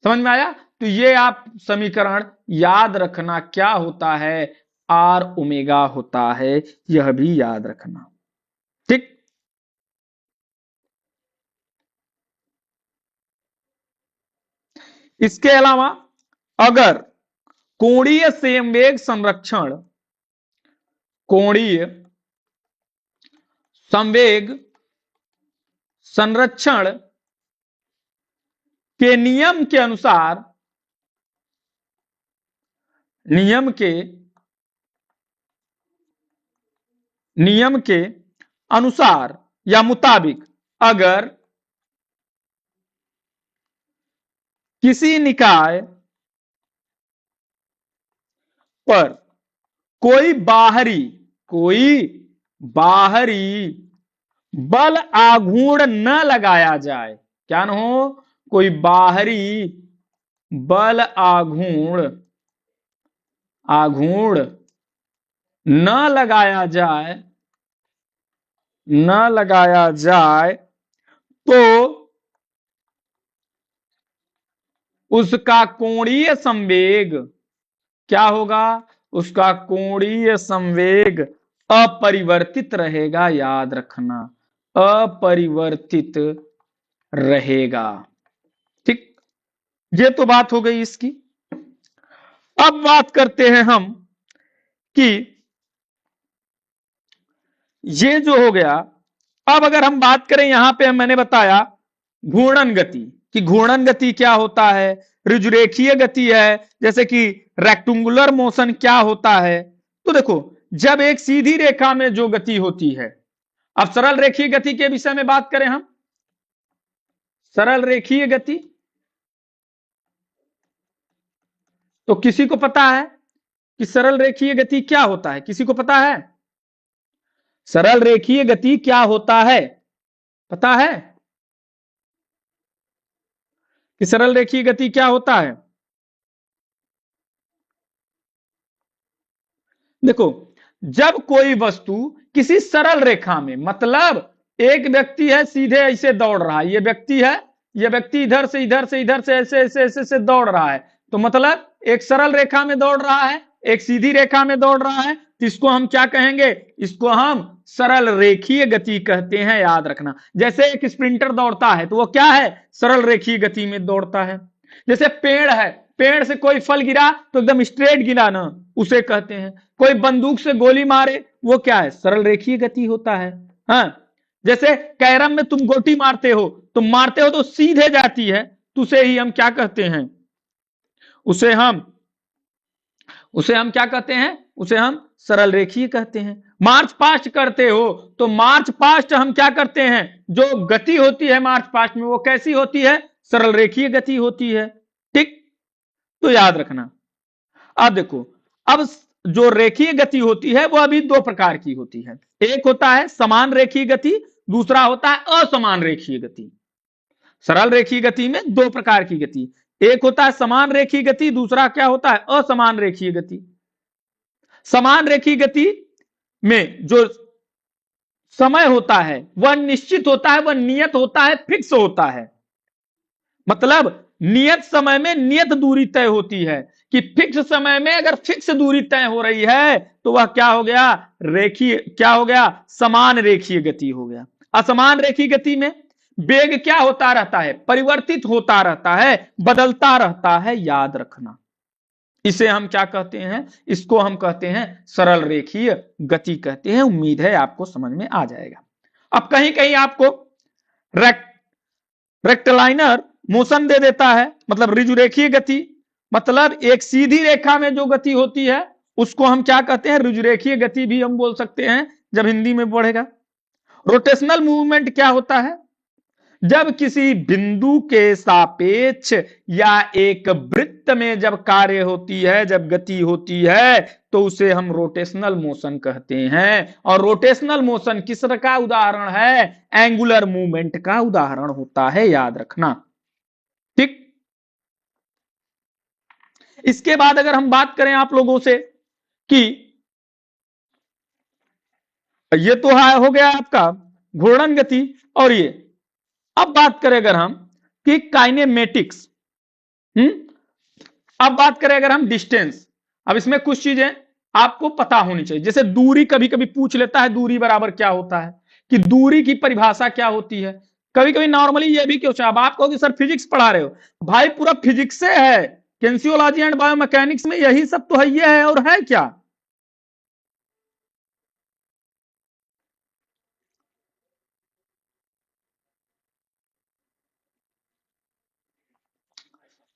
समझ में आया। तो ये आप समीकरण याद रखना, क्या होता है, आर ओमेगा होता है, यह भी याद रखना। ठीक, इसके अलावा अगर कोणीय संवेग संरक्षण, कोणीय संवेग संरक्षण के नियम के अनुसार, नियम के अनुसार या मुताबिक अगर किसी निकाय पर कोई बाहरी बल आघूर्ण न लगाया जाए, क्या न हो, कोई बाहरी बल आघूर्ण न लगाया जाए तो उसका कोणीय संवेग क्या होगा, उसका कोणीय संवेग अपरिवर्तित रहेगा, याद रखना, अपरिवर्तित रहेगा। ठीक, ये तो बात हो गई इसकी। अब बात करते हैं हम कि ये जो हो गया, अब अगर हम बात करें यहां पे मैंने बताया घूर्णन गति, कि घूर्णन गति क्या होता है, रुजुरेखीय गति है, जैसे कि रेक्टेंगुलर मोशन क्या होता है। तो देखो, जब एक सीधी रेखा में जो गति होती है, अब सरल रेखीय गति के विषय में बात करें हम, सरल रेखीय गति, तो किसी को पता है कि सरल रेखीय गति क्या होता है, किसी को पता है सरल रेखीय गति क्या होता है, पता है कि सरल रेखीय गति क्या होता है। देखो, जब कोई वस्तु किसी सरल रेखा में, मतलब एक व्यक्ति है सीधे ऐसे दौड़ रहा है, ये व्यक्ति है ये व्यक्ति इधर से इधर से इधर से ऐसे ऐसे ऐसे ऐसे दौड़ रहा है, तो मतलब एक सरल रेखा में दौड़ रहा है, एक सीधी रेखा में दौड़ रहा है, तो इसको हम क्या कहेंगे? इसको हम सरल रेखीय गति कहते हैं, याद रखना। जैसे एक स्प्रिंटर दौड़ता है तो वो क्या है? सरल रेखीय गति में दौड़ता है। जैसे पेड़ है, पेड़ से कोई फल गिरा तो एकदम स्ट्रेट गिरा ना, उसे कहते हैं। कोई बंदूक से गोली मारे, वो क्या है? सरल रेखीय गति होता है। हाँ, जैसे कैरम में तुम गोटी मारते हो तो सीधे जाती है, तो उसे ही हम क्या कहते हैं? उसे हम क्या कहते हैं? उसे हम सरल रेखीय कहते हैं। मार्च पास्ट करते हो तो मार्च पास्ट हम क्या करते हैं? जो गति होती है मार्च पास्ट में, वो कैसी होती है? सरल रेखीय गति होती है। ठीक, तो याद रखना। अब देखो, अब जो रेखीय गति होती है वो अभी दो प्रकार की होती है। एक होता है समान रेखीय गति, दूसरा होता है असमान रेखीय गति। सरल रेखीय गति में दो प्रकार की गति, एक होता है समान रेखीय गति, दूसरा क्या होता है? असमान रेखीय गति। समान रेखीय गति में जो समय होता है वह निश्चित होता है, वह नियत होता है, फिक्स होता है। मतलब नियत समय में नियत दूरी तय होती है, कि फिक्स समय में अगर फिक्स दूरी तय हो रही है तो वह क्या हो गया? रेखीय, क्या हो गया? समान रेखीय गति हो गया। असमान रेखीय गति में वेग क्या होता रहता है? परिवर्तित होता रहता है, बदलता रहता है, याद रखना। इसे हम क्या कहते हैं? इसको हम कहते हैं सरल रेखीय गति कहते हैं। उम्मीद है आपको समझ में आ जाएगा। अब कहीं कहीं आपको रेक्टलाइनर मोशन दे देता है, मतलब ऋजुरेखीय गति, मतलब एक सीधी रेखा में जो गति होती है उसको हम क्या कहते हैं? ऋजुरेखीय गति भी हम बोल सकते हैं जब हिंदी में पढ़ेगा। रोटेशनल मूवमेंट क्या होता है? जब किसी बिंदु के सापेक्ष या एक वृत्त में जब कार्य होती है, जब गति होती है, तो उसे हम रोटेशनल मोशन कहते हैं। और रोटेशनल मोशन किस का उदाहरण है? एंगुलर मूवमेंट का उदाहरण होता है, याद रखना। ठीक, इसके बाद अगर हम बात करें आप लोगों से कि ये तो हो गया आपका घूर्णन गति, और ये अब बात करें अगर हम कि काइनेमेटिक्स, अब बात करें अगर हम डिस्टेंस। अब इसमें कुछ चीजें आपको पता होनी चाहिए। जैसे दूरी कभी कभी पूछ लेता है, दूरी बराबर क्या होता है, कि दूरी की परिभाषा क्या होती है। कभी कभी नॉर्मली ये भी क्वेश्चन, अब आप कहोगे सर फिजिक्स पढ़ा रहे हो, भाई पूरा फिजिक्स से है, केंसियोलॉजी एंड बायोमैकेनिक्स में यही सब तो है, ये है और है क्या?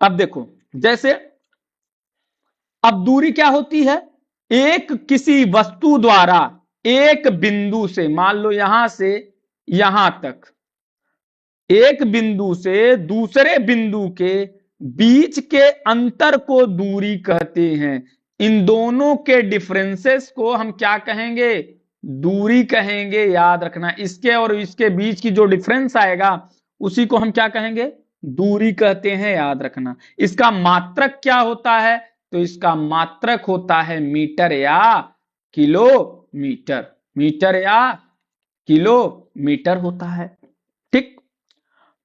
अब देखो, जैसे अब दूरी क्या होती है? एक किसी वस्तु द्वारा एक बिंदु से, मान लो यहां से यहां तक, एक बिंदु से दूसरे बिंदु के बीच के अंतर को दूरी कहते हैं। इन दोनों के डिफरेंसेस को हम क्या कहेंगे? दूरी कहेंगे, याद रखना। इसके और इसके बीच की जो डिफरेंस आएगा उसी को हम क्या कहेंगे? दूरी कहते हैं, याद रखना। इसका मात्रक क्या होता है? तो इसका मात्रक होता है मीटर या किलोमीटर, मीटर या किलोमीटर होता है। ठीक,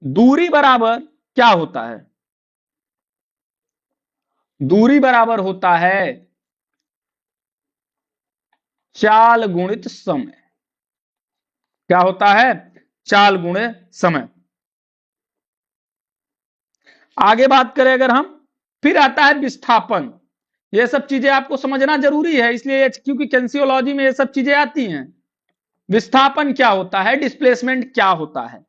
दूरी बराबर क्या होता है? दूरी बराबर होता है चाल गुणित समय। क्या होता है? चाल गुणित समय। आगे बात करें अगर हम, फिर आता है विस्थापन। ये सब चीजें आपको समझना जरूरी है, इसलिए क्योंकि केंसियोलॉजी में ये सब चीजें आती हैं। विस्थापन क्या होता है? डिस्प्लेसमेंट क्या होता है?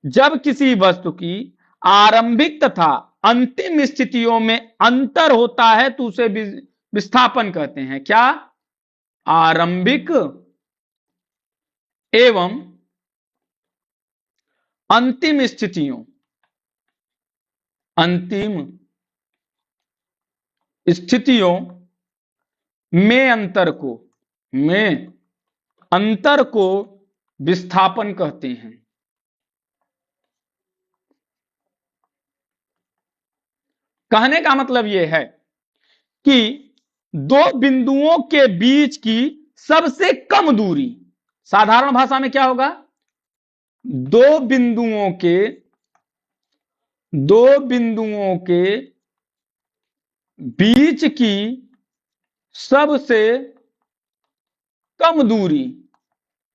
जब किसी वस्तु की आरंभिक तथा अंतिम स्थितियों में अंतर होता है तो उसे विस्थापन कहते हैं। क्या? आरंभिक एवं अंतिम स्थितियों, अंतिम स्थितियों में अंतर को विस्थापन कहते हैं। कहने का मतलब यह है कि दो बिंदुओं के बीच की सबसे कम दूरी, साधारण भाषा में क्या होगा? दो बिंदुओं के दो बिंदुओं के बीच की सबसे कम दूरी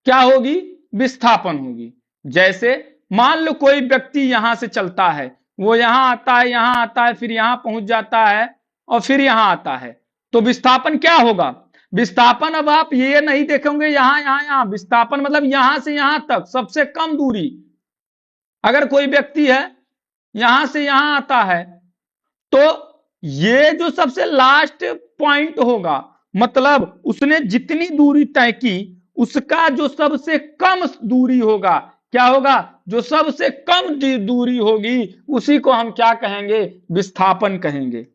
क्या होगी? विस्थापन होगी। जैसे मान लो कोई व्यक्ति यहां से चलता है, वो यहां आता है, यहां आता है, फिर यहां पहुंच जाता है और फिर यहां आता है, तो विस्थापन क्या होगा? विस्थापन अब आप ये नहीं देखोगे यहां यहां यहां, विस्थापन मतलब यहां से यहां तक सबसे कम दूरी। अगर कोई व्यक्ति है यहां से यहां आता है, तो ये जो सबसे लास्ट पॉइंट होगा, मतलब उसने जितनी दूरी तय की उसका जो सबसे कम दूरी होगा, क्या होगा? जो सबसे कम दूरी होगी उसी को हम क्या कहेंगे? विस्थापन कहेंगे।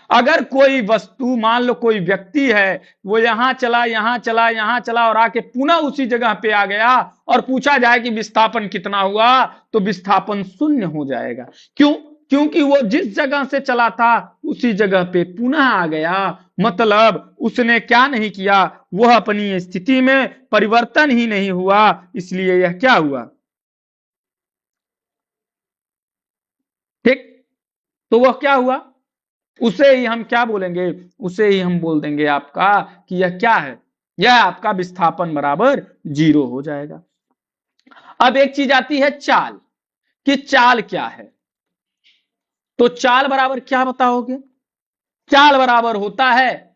अगर कोई वस्तु, मान लो कोई व्यक्ति है, वो यहां चला, यहां चला, यहां चला और आके पुनः उसी जगह पे आ गया और पूछा जाए कि विस्थापन कितना हुआ, तो विस्थापन शून्य हो जाएगा। क्यों? क्योंकि वो जिस जगह से चला था उसी जगह पे पुनः आ गया, मतलब उसने क्या नहीं किया? वह अपनी स्थिति में परिवर्तन ही नहीं हुआ, इसलिए यह क्या हुआ? ठीक, तो वह क्या हुआ? उसे ही हम क्या बोलेंगे? उसे ही हम बोल देंगे आपका कि यह क्या है? यह आपका विस्थापन बराबर 0 हो जाएगा। अब एक चीज आती है चाल, कि चाल क्या है? तो चाल बराबर क्या बताओगे? चाल बराबर होता है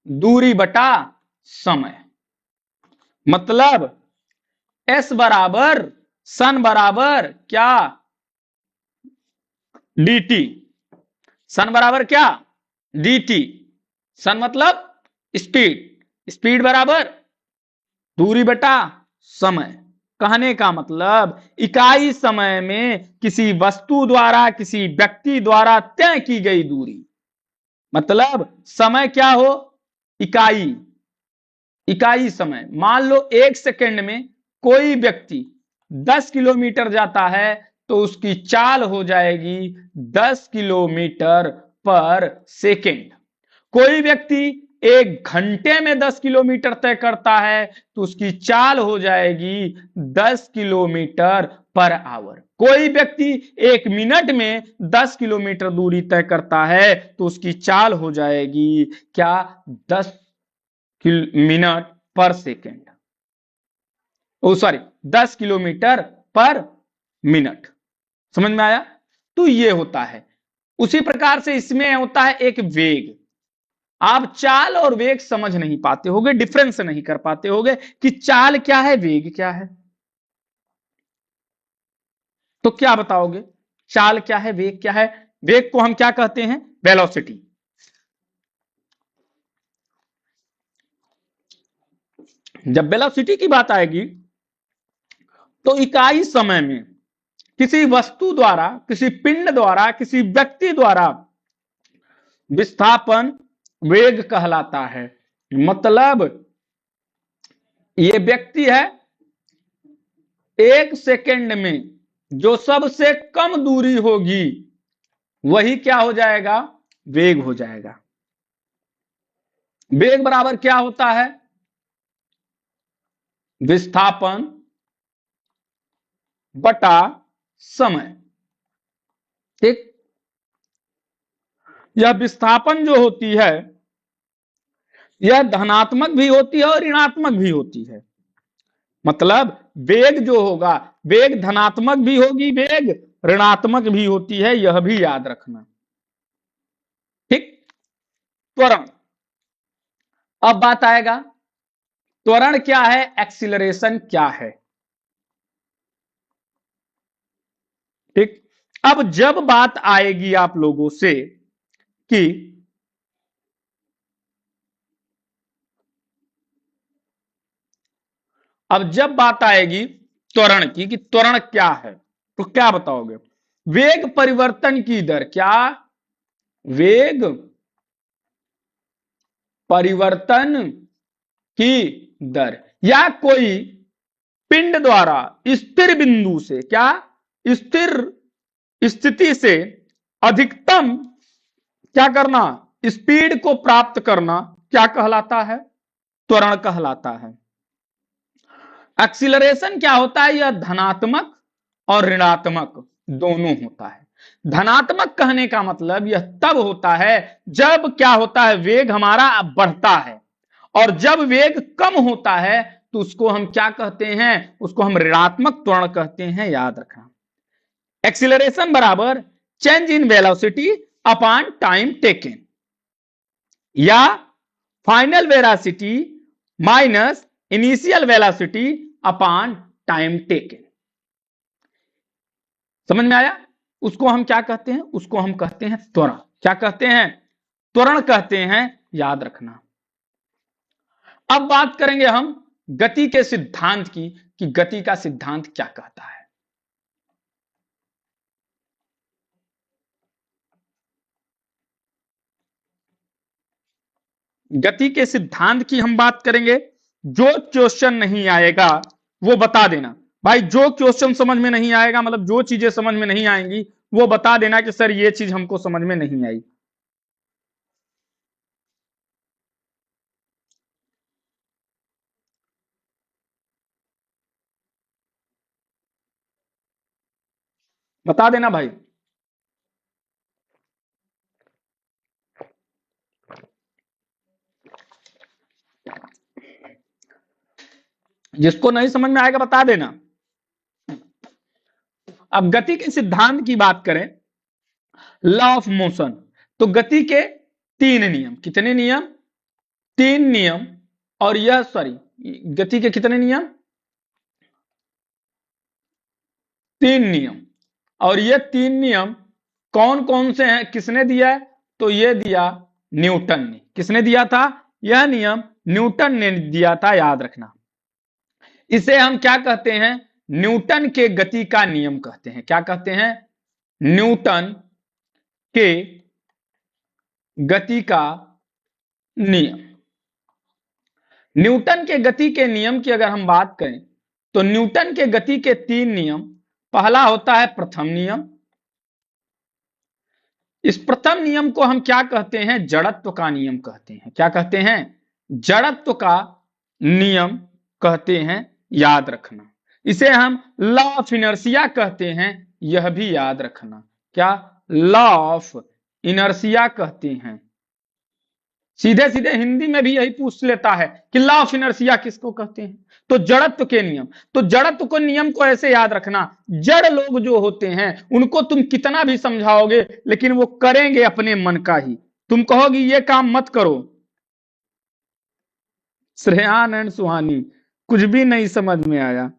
दूरी बटा समय। मतलब एस बराबर सन बराबर क्या? dt। सन बराबर क्या? dt। सन मतलब स्पीड, स्पीड बराबर दूरी बटा समय। कहने का मतलब इकाई समय में किसी वस्तु द्वारा, किसी व्यक्ति द्वारा तय की गई दूरी, मतलब समय क्या हो? इकाई, इकाई समय। मान लो 1 सेकंड में कोई व्यक्ति 10 किलोमीटर जाता है, तो उसकी चाल हो जाएगी 10 किलोमीटर पर सेकंड। कोई व्यक्ति 1 घंटे में 10 किलोमीटर तय करता है, तो उसकी चाल हो जाएगी 10 किलोमीटर पर आवर। कोई व्यक्ति 1 मिनट में 10 किलोमीटर दूरी तय करता है, तो उसकी चाल हो जाएगी क्या? 10 मिनट पर सेकेंड, ओ सॉरी 10 किलोमीटर पर मिनट। समझ में आया? तो ये होता है। उसी प्रकार से इसमें होता है एक वेग। आप चाल और वेग समझ नहीं पाते होगे, डिफरेंस नहीं कर पाते होगे कि चाल क्या है, वेग क्या है। तो क्या बताओगे? चाल क्या है, वेग क्या है? वेग को हम क्या कहते हैं? वेलोसिटी। जब वेलोसिटी की बात आएगी तो इकाई समय में किसी वस्तु द्वारा, किसी पिंड द्वारा, किसी व्यक्ति द्वारा विस्थापन वेग कहलाता है। मतलब ये व्यक्ति है, 1 सेकंड में जो सबसे कम दूरी होगी वही क्या हो जाएगा? वेग हो जाएगा। वेग बराबर क्या होता है? विस्थापन बटा समय। ठीक, यह विस्थापन जो होती है यह धनात्मक भी होती है और ऋणात्मक भी होती है। मतलब वेग जो होगा, वेग धनात्मक भी होगी, वेग ऋणात्मक भी होती है, यह भी याद रखना। ठीक, त्वरण। अब बात आएगा त्वरण क्या है, एक्सीलरेशन क्या है। ठीक, अब जब बात आएगी आप लोगों से कि अब जब बात आएगी त्वरण की कि त्वरण क्या है, तो क्या बताओगे? वेग परिवर्तन की दर। क्या? वेग परिवर्तन की दर, या कोई पिंड द्वारा स्थिर बिंदु से, क्या? स्थिर स्थिति से अधिकतम क्या करना? स्पीड को प्राप्त करना, क्या कहलाता है? त्वरण कहलाता है। एक्सीलरेशन क्या होता है? यह धनात्मक और ऋणात्मक दोनों होता है। धनात्मक कहने का मतलब यह तब होता है जब क्या होता है, वेग हमारा बढ़ता है, और जब वेग कम होता है तो उसको हम क्या कहते हैं, उसको हम ऋणात्मक त्वरण कहते हैं, याद रखना। एक्सीलरेशन बराबर change in velocity upon time taken, या final velocity minus initial velocity upon time taken. समझ में आया? उसको हम क्या कहते हैं, उसको हम कहते हैं त्वरण। क्या कहते हैं? त्वरण कहते हैं, याद रखना। अब बात करेंगे हम गति के सिद्धांत की, कि गति का सिद्धांत क्या कहता है। गति के सिद्धांत की हम बात करेंगे। जो क्वेश्चन नहीं आएगा वो बता देना भाई, जो क्वेश्चन समझ में नहीं आएगा, मतलब जो चीजें समझ में नहीं आएंगी वो बता देना कि सर ये चीज हमको समझ में नहीं आई। बता देना भाई। जिसको नहीं समझ में आएगा बता देना। अब गति के सिद्धांत की बात करें, लॉ ऑफ मोशन, तो गति के तीन नियम। कितने नियम? तीन नियम। और यह गति के कितने नियम? तीन नियम। और ये तीन नियम कौन कौन से हैं, किसने दिया है? तो ये दिया न्यूटन ने। किसने दिया था? यह नियम न्यूटन ने दिया था, याद रखना। इसे हम क्या कहते हैं? न्यूटन के गति का नियम कहते हैं। क्या कहते हैं? न्यूटन के गति का नियम। न्यूटन के गति के नियम की अगर हम बात करें तो न्यूटन के गति के तीन नियम। पहला होता है प्रथम नियम। इस प्रथम नियम को हम क्या कहते हैं? जड़त्व का नियम कहते हैं। क्या कहते हैं? जड़त्व का नियम कहते हैं, याद रखना। इसे हम लॉ ऑफ इनर्शिया कहते हैं, यह भी याद रखना। क्या? लॉ ऑफ इनर्शिया कहते हैं। सीधे सीधे हिंदी में भी यही पूछ लेता है कि लॉ ऑफ इनर्शिया किसको कहते हैं? तो जड़त्व के नियम। तो जड़त्व को नियम को ऐसे याद रखना, जड़ लोग जो होते हैं उनको तुम कितना भी समझाओगे लेकिन वो करेंगे अपने मन का ही। तुम कहोगी ये काम मत करो, श्रेयान एंड सुहानी कुछ भी नहीं समझ में आया।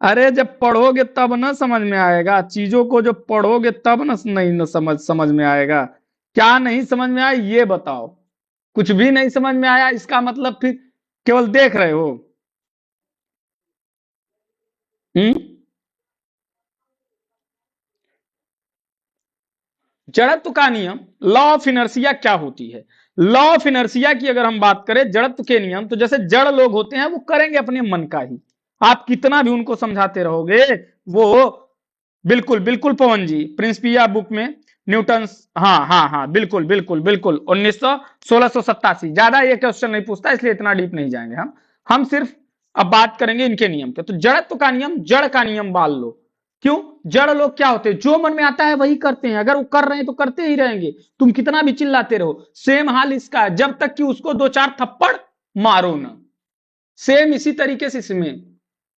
अरे जब पढ़ोगे तब ना समझ में आएगा, चीजों को जो पढ़ोगे तब ना नहीं न समझ में आएगा। क्या नहीं समझ में आया ये बताओ? कुछ भी नहीं समझ में आया इसका मतलब फिर केवल देख रहे हो। जड़त्व का नियम, लॉ ऑफ इनर्शिया क्या होती है? लॉ ऑफ इनर्शिया की अगर हम बात करें, जड़त्व के नियम, तो जैसे जड़ लोग होते हैं वो करेंगे अपने मन का ही। आप कितना भी उनको समझाते रहोगे वो बिल्कुल बिल्कुल पवन जी प्रिंसिपिया बुक में न्यूटन, हाँ बिल्कुल बिल्कुल बिल्कुल 1687। ज्यादा ये क्वेश्चन नहीं पूछता इसलिए इतना डीप नहीं जाएंगे हम सिर्फ अब बात करेंगे इनके नियम पे। तो जड़त्व का नियम, जड़ का नियम बाल लो। क्यों? जड़ लोग क्या होते हैं? जो मन में आता है वही करते हैं। अगर वो कर रहे हैं तो करते ही रहेंगे, तुम कितना भी चिल्लाते रहो। सेम हाल इसका है, जब तक कि उसको दो चार थप्पड़ मारो ना। सेम इसी तरीके से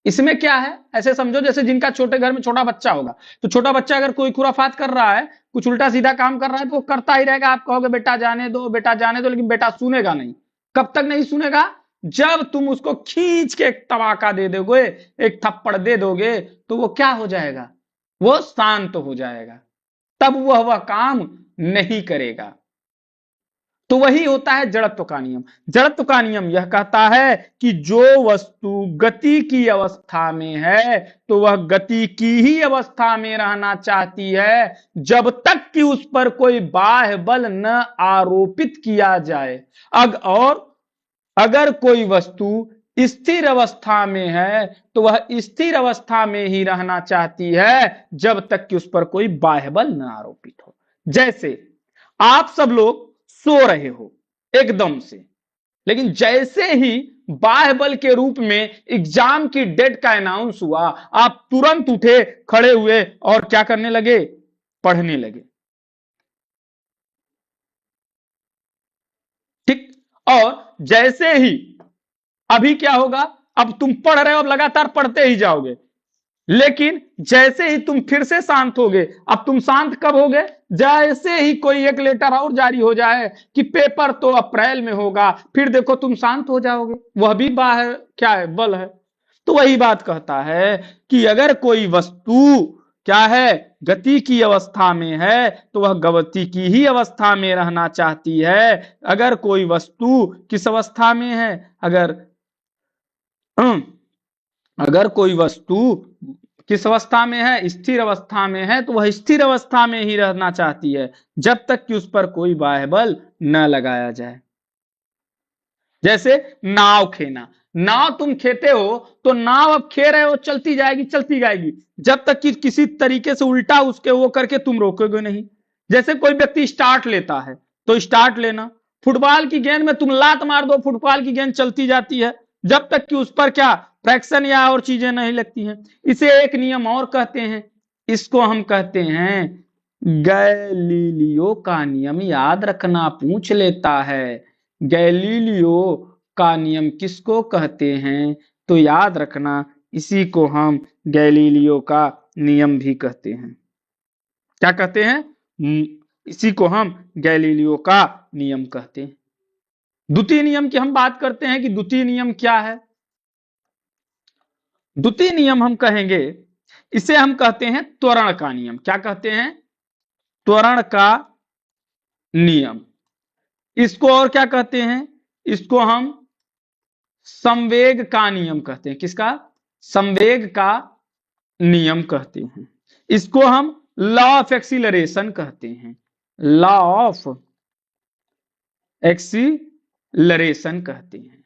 इसमें क्या है, ऐसे समझो जैसे जिनका छोटे घर में छोटा बच्चा होगा, तो छोटा बच्चा अगर कोई खुराफात कर रहा है, कुछ उल्टा सीधा काम कर रहा है, तो वो करता ही रहेगा। आप कहोगे बेटा जाने दो, बेटा जाने दो, लेकिन बेटा सुनेगा नहीं। कब तक नहीं सुनेगा? जब तुम उसको खींच के एक तबाका दे दोगे, एक थप्पड़ दे दोगे, तो वो क्या हो जाएगा? वो शांत हो जाएगा, तब वह काम नहीं करेगा। तो वही होता है जड़त्व का नियम। जड़त्व का नियम यह कहता है कि जो वस्तु गति की अवस्था में है तो वह गति की ही अवस्था में रहना चाहती है जब तक कि उस पर कोई बाह्य बल न आरोपित किया जाए। और अगर कोई वस्तु स्थिर अवस्था में है तो वह स्थिर अवस्था में ही रहना चाहती है जब तक कि उस पर कोई बाह्य बल न आरोपित हो। जैसे आप सब लोग सो रहे हो एकदम से, लेकिन जैसे ही बाह्य बल के रूप में एग्जाम की डेट का अनाउंस हुआ, आप तुरंत उठे, खड़े हुए और क्या करने लगे? पढ़ने लगे। ठीक। और जैसे ही अभी क्या होगा, अब तुम पढ़ रहे हो, अब लगातार पढ़ते ही जाओगे, लेकिन जैसे ही तुम फिर से शांत होगे, अब तुम शांत कब होगे, जैसे ही कोई एक लेटर और जारी हो जाए कि पेपर तो अप्रैल में होगा, फिर देखो तुम शांत हो जाओगे। वह भी बाहर क्या है, बल है। तो वही बात कहता है कि अगर कोई वस्तु क्या है, गति की अवस्था में है, तो वह गति की ही अवस्था में रहना चाहती है। अगर कोई वस्तु किस अवस्था में है, अगर कोई वस्तु किस अवस्था में है, स्थिर अवस्था में है, तो वह स्थिर अवस्था में ही रहना चाहती है जब तक कि उस पर कोई बाह्य बल न लगाया जाए। जैसे नाव खेना, नाव तुम खेते हो तो नाव अब खे रहे हो, चलती जाएगी चलती जाएगी, जब तक कि किसी तरीके से उल्टा उसके वो करके तुम रोकोगे नहीं। जैसे कोई व्यक्ति स्टार्ट लेता है तो स्टार्ट लेना, फुटबॉल की गेंद में तुम लात मार दो, फुटबॉल की गेंद चलती जाती है जब तक कि उस पर क्या फ्रैक्शन या और चीजें नहीं लगती हैं। इसे एक नियम और कहते हैं, इसको हम कहते हैं गैलीलियो का नियम। याद रखना, पूछ लेता है गैलीलियो का नियम किसको कहते हैं, तो याद रखना इसी को हम गैलीलियो का नियम भी कहते हैं। क्या कहते हैं, इसी को हम गैलीलियो का नियम कहते हैं। द्वितीय नियम की हम बात करते हैं कि द्वितीय नियम क्या है। द्वितीय नियम हम कहेंगे, इसे हम कहते हैं त्वरण का नियम। क्या कहते हैं, त्वरण का नियम। इसको और क्या कहते हैं, इसको हम संवेग का नियम कहते हैं। किसका, संवेग का नियम कहते हैं। इसको हम लॉ ऑफ एक्सीलरेशन कहते हैं, लॉ ऑफ एक्सीलरेशन कहते हैं।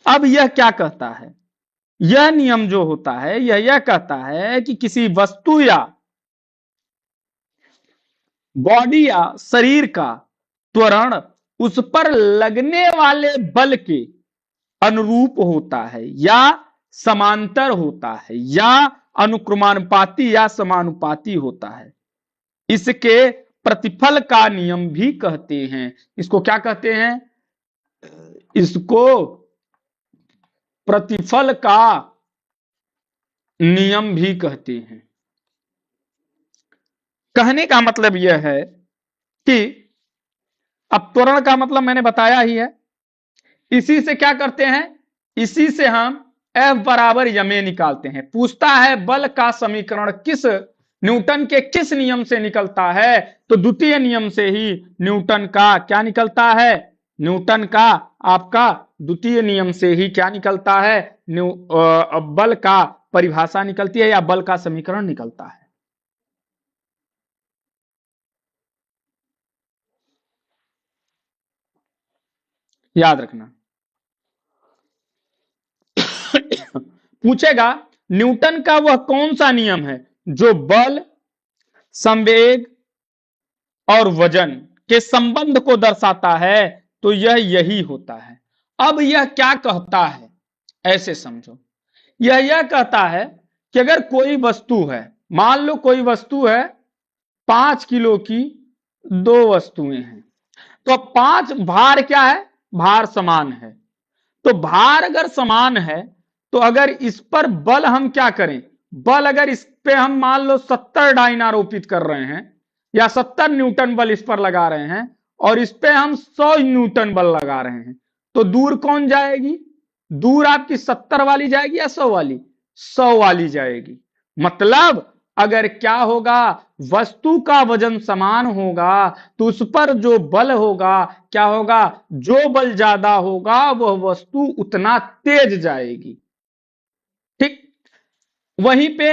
अब यह क्या कहता है, यह नियम जो होता है यह कहता है कि किसी वस्तु या बॉडी या शरीर का त्वरण उस पर लगने वाले बल के अनुरूप होता है या समांतर होता है या अनुक्रमानुपाती या समानुपाती होता है। इसके प्रतिफल का नियम भी कहते हैं। इसको क्या कहते हैं, इसको प्रतिफल का नियम भी कहते हैं। कहने का मतलब यह है कि अब त्वरण का मतलब मैंने बताया ही है, इसी से क्या करते हैं, इसी से हम F बराबर यमे निकालते हैं। पूछता है बल का समीकरण किस न्यूटन के किस नियम से निकलता है, तो द्वितीय नियम से ही न्यूटन का क्या निकलता है, न्यूटन का आपका द्वितीय नियम से ही क्या निकलता है, बल का परिभाषा निकलती है या बल का समीकरण निकलता है। याद रखना। पूछेगा न्यूटन का वह कौन सा नियम है जो बल, संवेग और वजन के संबंध को दर्शाता है, तो यह यही होता है। अब यह क्या कहता है, ऐसे समझो, यह कहता है कि अगर कोई वस्तु है, मान लो कोई वस्तु है 5 किलो की, दो वस्तुएं हैं, तो 5 भार क्या है, भार समान है। तो भार अगर समान है तो अगर इस पर बल हम क्या करें, बल अगर इस पे हम मान लो 70 डाइन आरोपित कर रहे हैं या 70 न्यूटन बल इस पर लगा रहे हैं और इस पे हम 100 न्यूटन बल लगा रहे हैं, तो दूर कौन जाएगी, दूर आपकी 70 वाली जाएगी या 100 वाली, 100 वाली जाएगी। मतलब अगर क्या होगा, वस्तु का वजन समान होगा तो उस पर जो बल होगा क्या होगा, जो बल ज्यादा होगा वह वस्तु उतना तेज जाएगी। ठीक। वहीं पे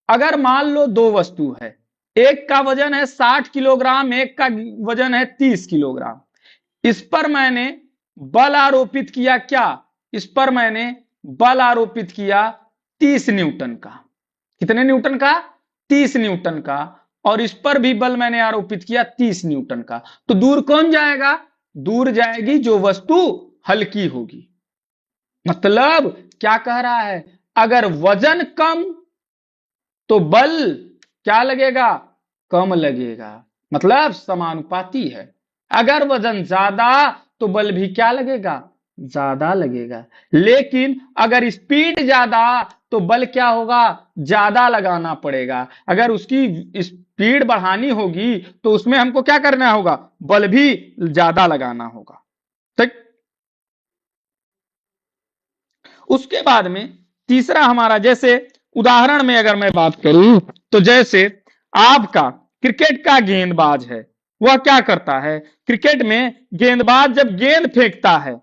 अगर मान लो दो वस्तु है, एक का वजन है 60 किलोग्राम, एक का वजन है 30 किलोग्राम, इस पर मैंने बल आरोपित किया क्या, इस पर मैंने बल आरोपित किया 30 न्यूटन का। कितने न्यूटन का, 30 न्यूटन का, और इस पर भी बल मैंने आरोपित किया 30 न्यूटन का। तो दूर कौन जाएगा, दूर जाएगी जो वस्तु हल्की होगी। मतलब क्या कह रहा है, अगर वजन कम तो बल क्या लगेगा, कम लगेगा, मतलब समानुपाती है। अगर वजन ज्यादा तो बल भी क्या लगेगा, ज्यादा लगेगा। लेकिन अगर स्पीड ज्यादा तो बल क्या होगा, ज्यादा लगाना पड़ेगा। अगर उसकी स्पीड बढ़ानी होगी तो उसमें हमको क्या करना होगा, बल भी ज्यादा लगाना होगा। ठीक। उसके बाद में तीसरा हमारा, जैसे उदाहरण में अगर मैं बात करूं तो जैसे आपका क्रिकेट का गेंदबाज है, वह क्या करता है, क्रिकेट में गेंदबाज जब गेंद फेंकता है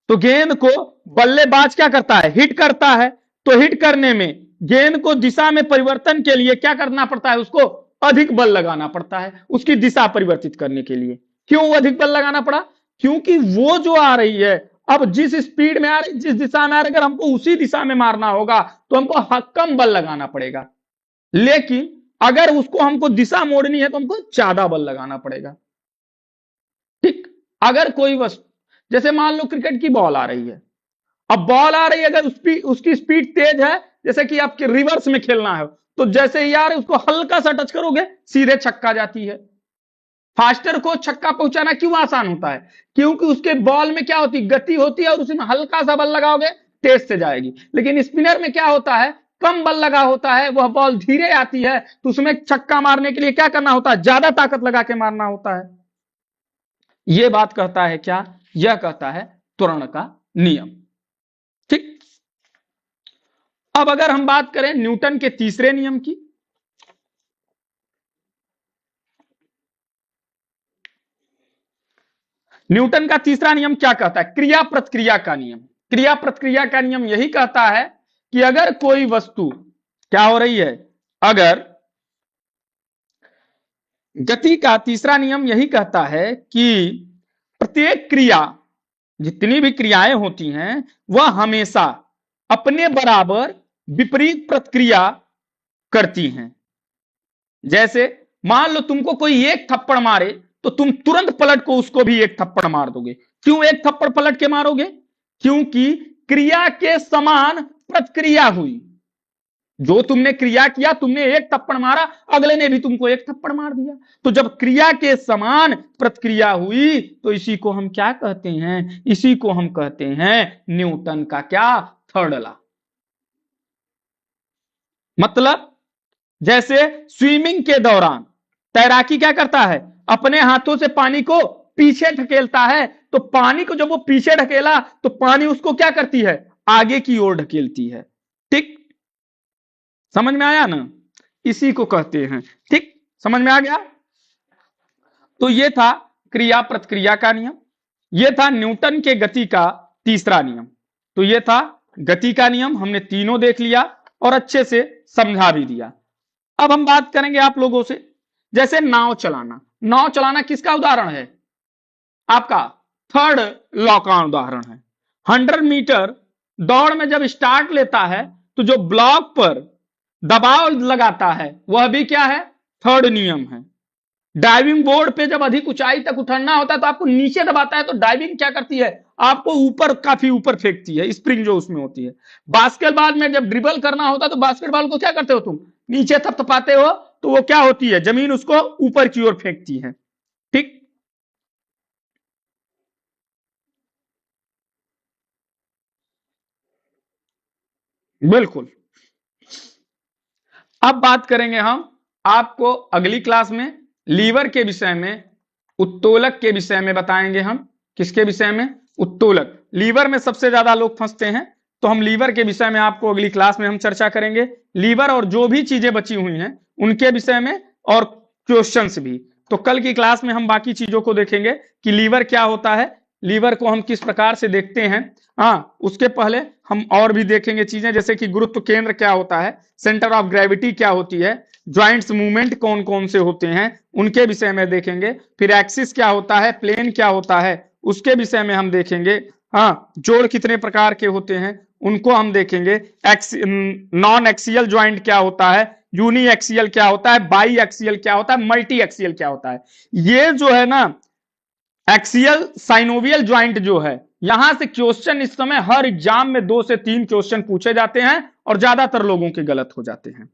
तो गेंद को बल्लेबाज क्या करता है, हिट करता है। तो हिट करने में गेंद को दिशा में परिवर्तन के लिए क्या करना पड़ता है, उसको अधिक बल लगाना पड़ता है उसकी दिशा परिवर्तित करने के लिए। क्यों अधिक बल लगाना पड़ा, क्योंकि वो जो आ रही है, अब जिस स्पीड में आ रही, जिस दिशा में आ रही, अगर हमको उसी दिशा में मारना होगा तो हमको कम बल लगाना पड़ेगा। लेकिन अगर उसको हमको दिशा मोड़नी है तो हमको ज्यादा बल लगाना पड़ेगा। ठीक। अगर कोई वस्तु, जैसे मान लो क्रिकेट की बॉल आ रही है, अब बॉल आ रही है, अगर उसकी स्पीड तेज है, जैसे कि आपके रिवर्स में खेलना है, तो जैसे ही यार उसको हल्का सा टच करोगे सीधे छक्का जाती है। फास्टर को छक्का पहुंचाना क्यों आसान होता है, क्योंकि उसके बॉल में क्या होती है, गति होती है, और उसमें हल्का सा बल लगाओगे तेज से जाएगी। लेकिन स्पिनर में क्या होता है, कम बल लगा होता है, वह बॉल धीरे आती है, तो उसमें छक्का मारने के लिए क्या करना होता है, ज्यादा ताकत लगा के मारना होता है। यह बात कहता है क्या, यह कहता है त्वरण का नियम। ठीक। अब अगर हम बात करें न्यूटन के तीसरे नियम की, न्यूटन का तीसरा नियम क्या कहता है, क्रिया प्रतिक्रिया का नियम। क्रिया प्रतिक्रिया का नियम यही कहता है कि अगर कोई वस्तु क्या हो रही है, अगर गति का तीसरा नियम यही कहता है कि प्रत्येक क्रिया, जितनी भी क्रियाएं होती हैं, वह हमेशा अपने बराबर विपरीत प्रतिक्रिया करती हैं। जैसे मान लो तुमको कोई एक थप्पड़ मारे तो तुम तुरंत पलट को उसको भी एक थप्पड़ मार दोगे। क्यों एक थप्पड़ पलट के मारोगे, क्योंकि क्रिया के समान प्रतिक्रिया हुई। जो तुमने क्रिया किया, तुमने एक थप्पड़ मारा, अगले ने भी तुमको एक थप्पड़ मार दिया। तो जब क्रिया के समान प्रतिक्रिया हुई तो इसी को हम क्या कहते हैं, इसी को हम कहते हैं न्यूटन का क्या, थर्ड लॉ। मतलब जैसे स्विमिंग के दौरान तैराकी क्या करता है, अपने हाथों से पानी को पीछे ढकेलता है, तो पानी को जब वो पीछे ढकेला तो पानी उसको क्या करती है, आगे की ओर ढकेलती है। ठीक, समझ में आया ना, इसी को कहते हैं। ठीक, समझ में आ गया। तो ये था क्रिया प्रतिक्रिया का नियम, ये था न्यूटन के गति का तीसरा नियम। तो ये था गति का नियम, हमने तीनों देख लिया और अच्छे से समझा भी दिया। अब हम बात करेंगे आप लोगों से, जैसे नाव चलाना। नाव चलाना किसका उदाहरण है, आपका थर्ड लॉ का उदाहरण है। 100 मीटर दौड़ में जब स्टार्ट लेता है तो जो ब्लॉक पर दबाव लगाता है वह भी क्या है, थर्ड नियम है। डाइविंग बोर्ड पे जब अधिक ऊंचाई तक उतरना होता है तो आपको नीचे दबाता है, तो डाइविंग क्या करती है, आपको ऊपर, काफी ऊपर फेंकती है, स्प्रिंग जो उसमें होती है। बास्केटबॉल में जब ड्रिबल करना होता है तो बास्केटबॉल को क्या करते हो तुम, नीचे थपथपाते हो, तो वो क्या होती है, जमीन उसको ऊपर की ओर फेंकती है। ठीक, बिल्कुल। अब बात करेंगे हम, आपको अगली क्लास में लीवर के विषय में, उत्तोलक के विषय में बताएंगे हम। किसके विषय में, उत्तोलक। लीवर में सबसे ज्यादा लोग फंसते हैं, तो हम लीवर के विषय में आपको अगली क्लास में हम चर्चा करेंगे। लीवर और जो भी चीजें बची हुई हैं उनके विषय में, और क्वेश्चंस भी। तो कल की क्लास में हम बाकी चीजों को देखेंगे कि लीवर क्या होता है, लीवर को हम किस प्रकार से देखते हैं। हाँ, उसके पहले हम और भी देखेंगे चीजें, जैसे कि गुरुत्व केंद्र क्या होता है, सेंटर ऑफ ग्रेविटी क्या होती है, ज्वाइंट्स मूवमेंट कौन कौन से होते हैं उनके विषय में देखेंगे। फिर एक्सिस क्या होता है, प्लेन क्या होता है उसके विषय में हम देखेंगे। हाँ, जोड़ कितने प्रकार के होते हैं उनको हम देखेंगे। नॉन एक्सियल ज्वाइंट क्या होता है, यूनी एक्सियल क्या होता है, बाई एक्सियल क्या होता है, मल्टी एक्सियल क्या होता है। ये जो है ना एक्सियल साइनोवियल ज्वाइंट जो है, यहां से क्वेश्चन इस समय हर एग्जाम में 2 से 3 क्वेश्चन पूछे जाते हैं और ज्यादातर लोगों के गलत हो जाते हैं।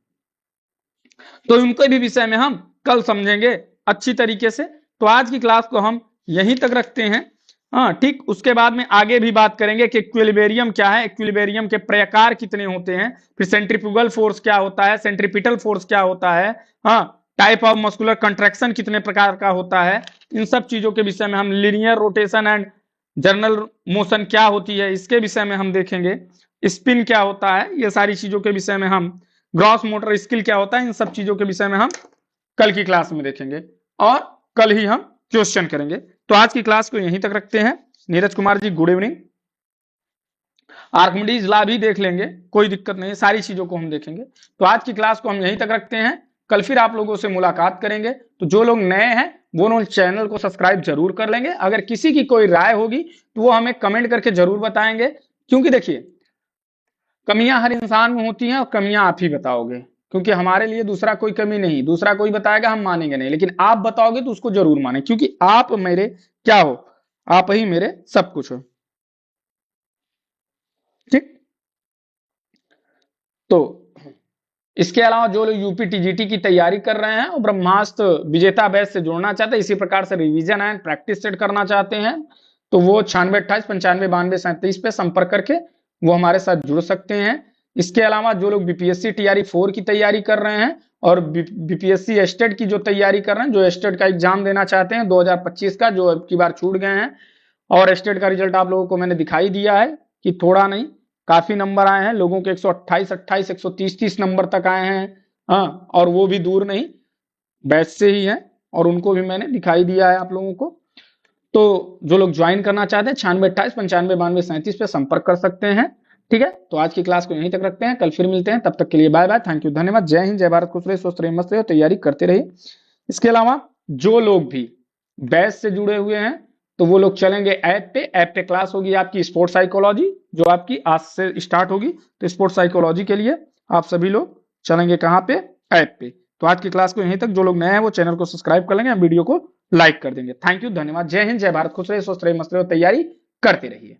तो उनके भी विषय में हम कल समझेंगे अच्छी तरीके से। तो आज की क्लास को हम यहीं तक रखते हैं। हाँ ठीक, उसके बाद में आगे भी बात करेंगे कि इक्विलिब्रियम क्या है, इक्विलिब्रियम के प्रकार कितने होते हैं, फिर सेंट्रीफ्यूगल फोर्स क्या होता है, सेंट्रीपिटल फोर्स क्या होता है, हाँ टाइप ऑफ मस्कुलर कंट्रैक्शन कितने प्रकार का होता है, इन सब चीजों के विषय में हम linear rotation and journal motion क्या होती है इसके विषय में हम देखेंगे, स्पिन क्या होता है, ये सारी चीजों के विषय में हम, ग्रॉस मोटर स्किल क्या होता है, इन सब चीजों के विषय में हम कल की क्लास में देखेंगे और कल ही हम क्वेश्चन करेंगे। तो आज की क्लास को यहीं तक रखते हैं। Neeraj Kumar ji good evening. Archimedes law भी देख लेंगे, कोई दिक्कत नहीं है, सारी चीजों को हम देखेंगे। तो आज की क्लास को हम यहीं तक रखते हैं, कल फिर आप लोगों से मुलाकात करेंगे। तो जो लोग नए हैं वो लोग चैनल को सब्सक्राइब जरूर कर लेंगे। अगर किसी की कोई राय होगी तो वो हमें कमेंट करके जरूर बताएंगे, क्योंकि देखिए कमियां हर इंसान में होती हैं और कमियां आप ही बताओगे, क्योंकि हमारे लिए दूसरा कोई कमी नहीं, दूसरा कोई बताएगा हम मानेंगे नहीं, लेकिन आप बताओगे तो उसको जरूर माने, क्योंकि आप मेरे क्या हो, आप ही मेरे सब कुछ हो। ठीक, तो इसके अलावा जो लोग यूपी टीजीटी की तैयारी कर रहे हैं और ब्रह्मास्त्र विजेता बैच से जुड़ना चाहते हैं, इसी प्रकार से रिवीजन एंड प्रैक्टिस सेट करना चाहते हैं, तो वो 9628959237 पे संपर्क करके वो हमारे साथ जुड़ सकते हैं। इसके अलावा जो लोग बीपीएससी टीआरई 4 की तैयारी कर रहे हैं और बीपीएससी एस्टेट की जो तैयारी कर रहे हैं, जो एस्टेट का एग्जाम देना चाहते हैं 2025 का, जो अब की बार छूट गए हैं, और एस्टेट का रिजल्ट आप लोगों को मैंने दिखाई दिया है कि थोड़ा नहीं काफी नंबर आए हैं, लोगों के 128 28 130 30 नंबर तक आए हैं। हाँ, और वो भी दूर नहीं बैच से ही है, और उनको भी मैंने दिखाई दिया है आप लोगों को। तो जो लोग ज्वाइन करना चाहते हैं 9628959237 पे संपर्क कर सकते हैं। ठीक है, तो आज की क्लास को यहीं तक रखते हैं, कल फिर मिलते हैं, तब तक के लिए बाय बाय, थैंक यू, धन्यवाद, जय हिंद, जय भारत, खुश रहिए, स्वस्थ रहिए, मस्त रहिए, तैयारी करते रहिए। इसके अलावा जो लोग भी बैच से जुड़े हुए हैं तो वो लोग चलेंगे ऐप पे क्लास होगी आपकी स्पोर्ट्स साइकोलॉजी, जो आपकी आज से स्टार्ट होगी। तो स्पोर्ट्स साइकोलॉजी के लिए आप सभी लोग चलेंगे कहाँ पे, ऐप पे। तो आज की क्लास को यहीं तक, जो लोग नए हैं वो चैनल को सब्सक्राइब कर लेंगे, वीडियो को लाइक कर देंगे। थैंक यू, धन्यवाद, जय हिंद, जय भारत, खुश रहिए, स्वस्थ रहिए, मस्त रहिए, तैयारी करते रहिए।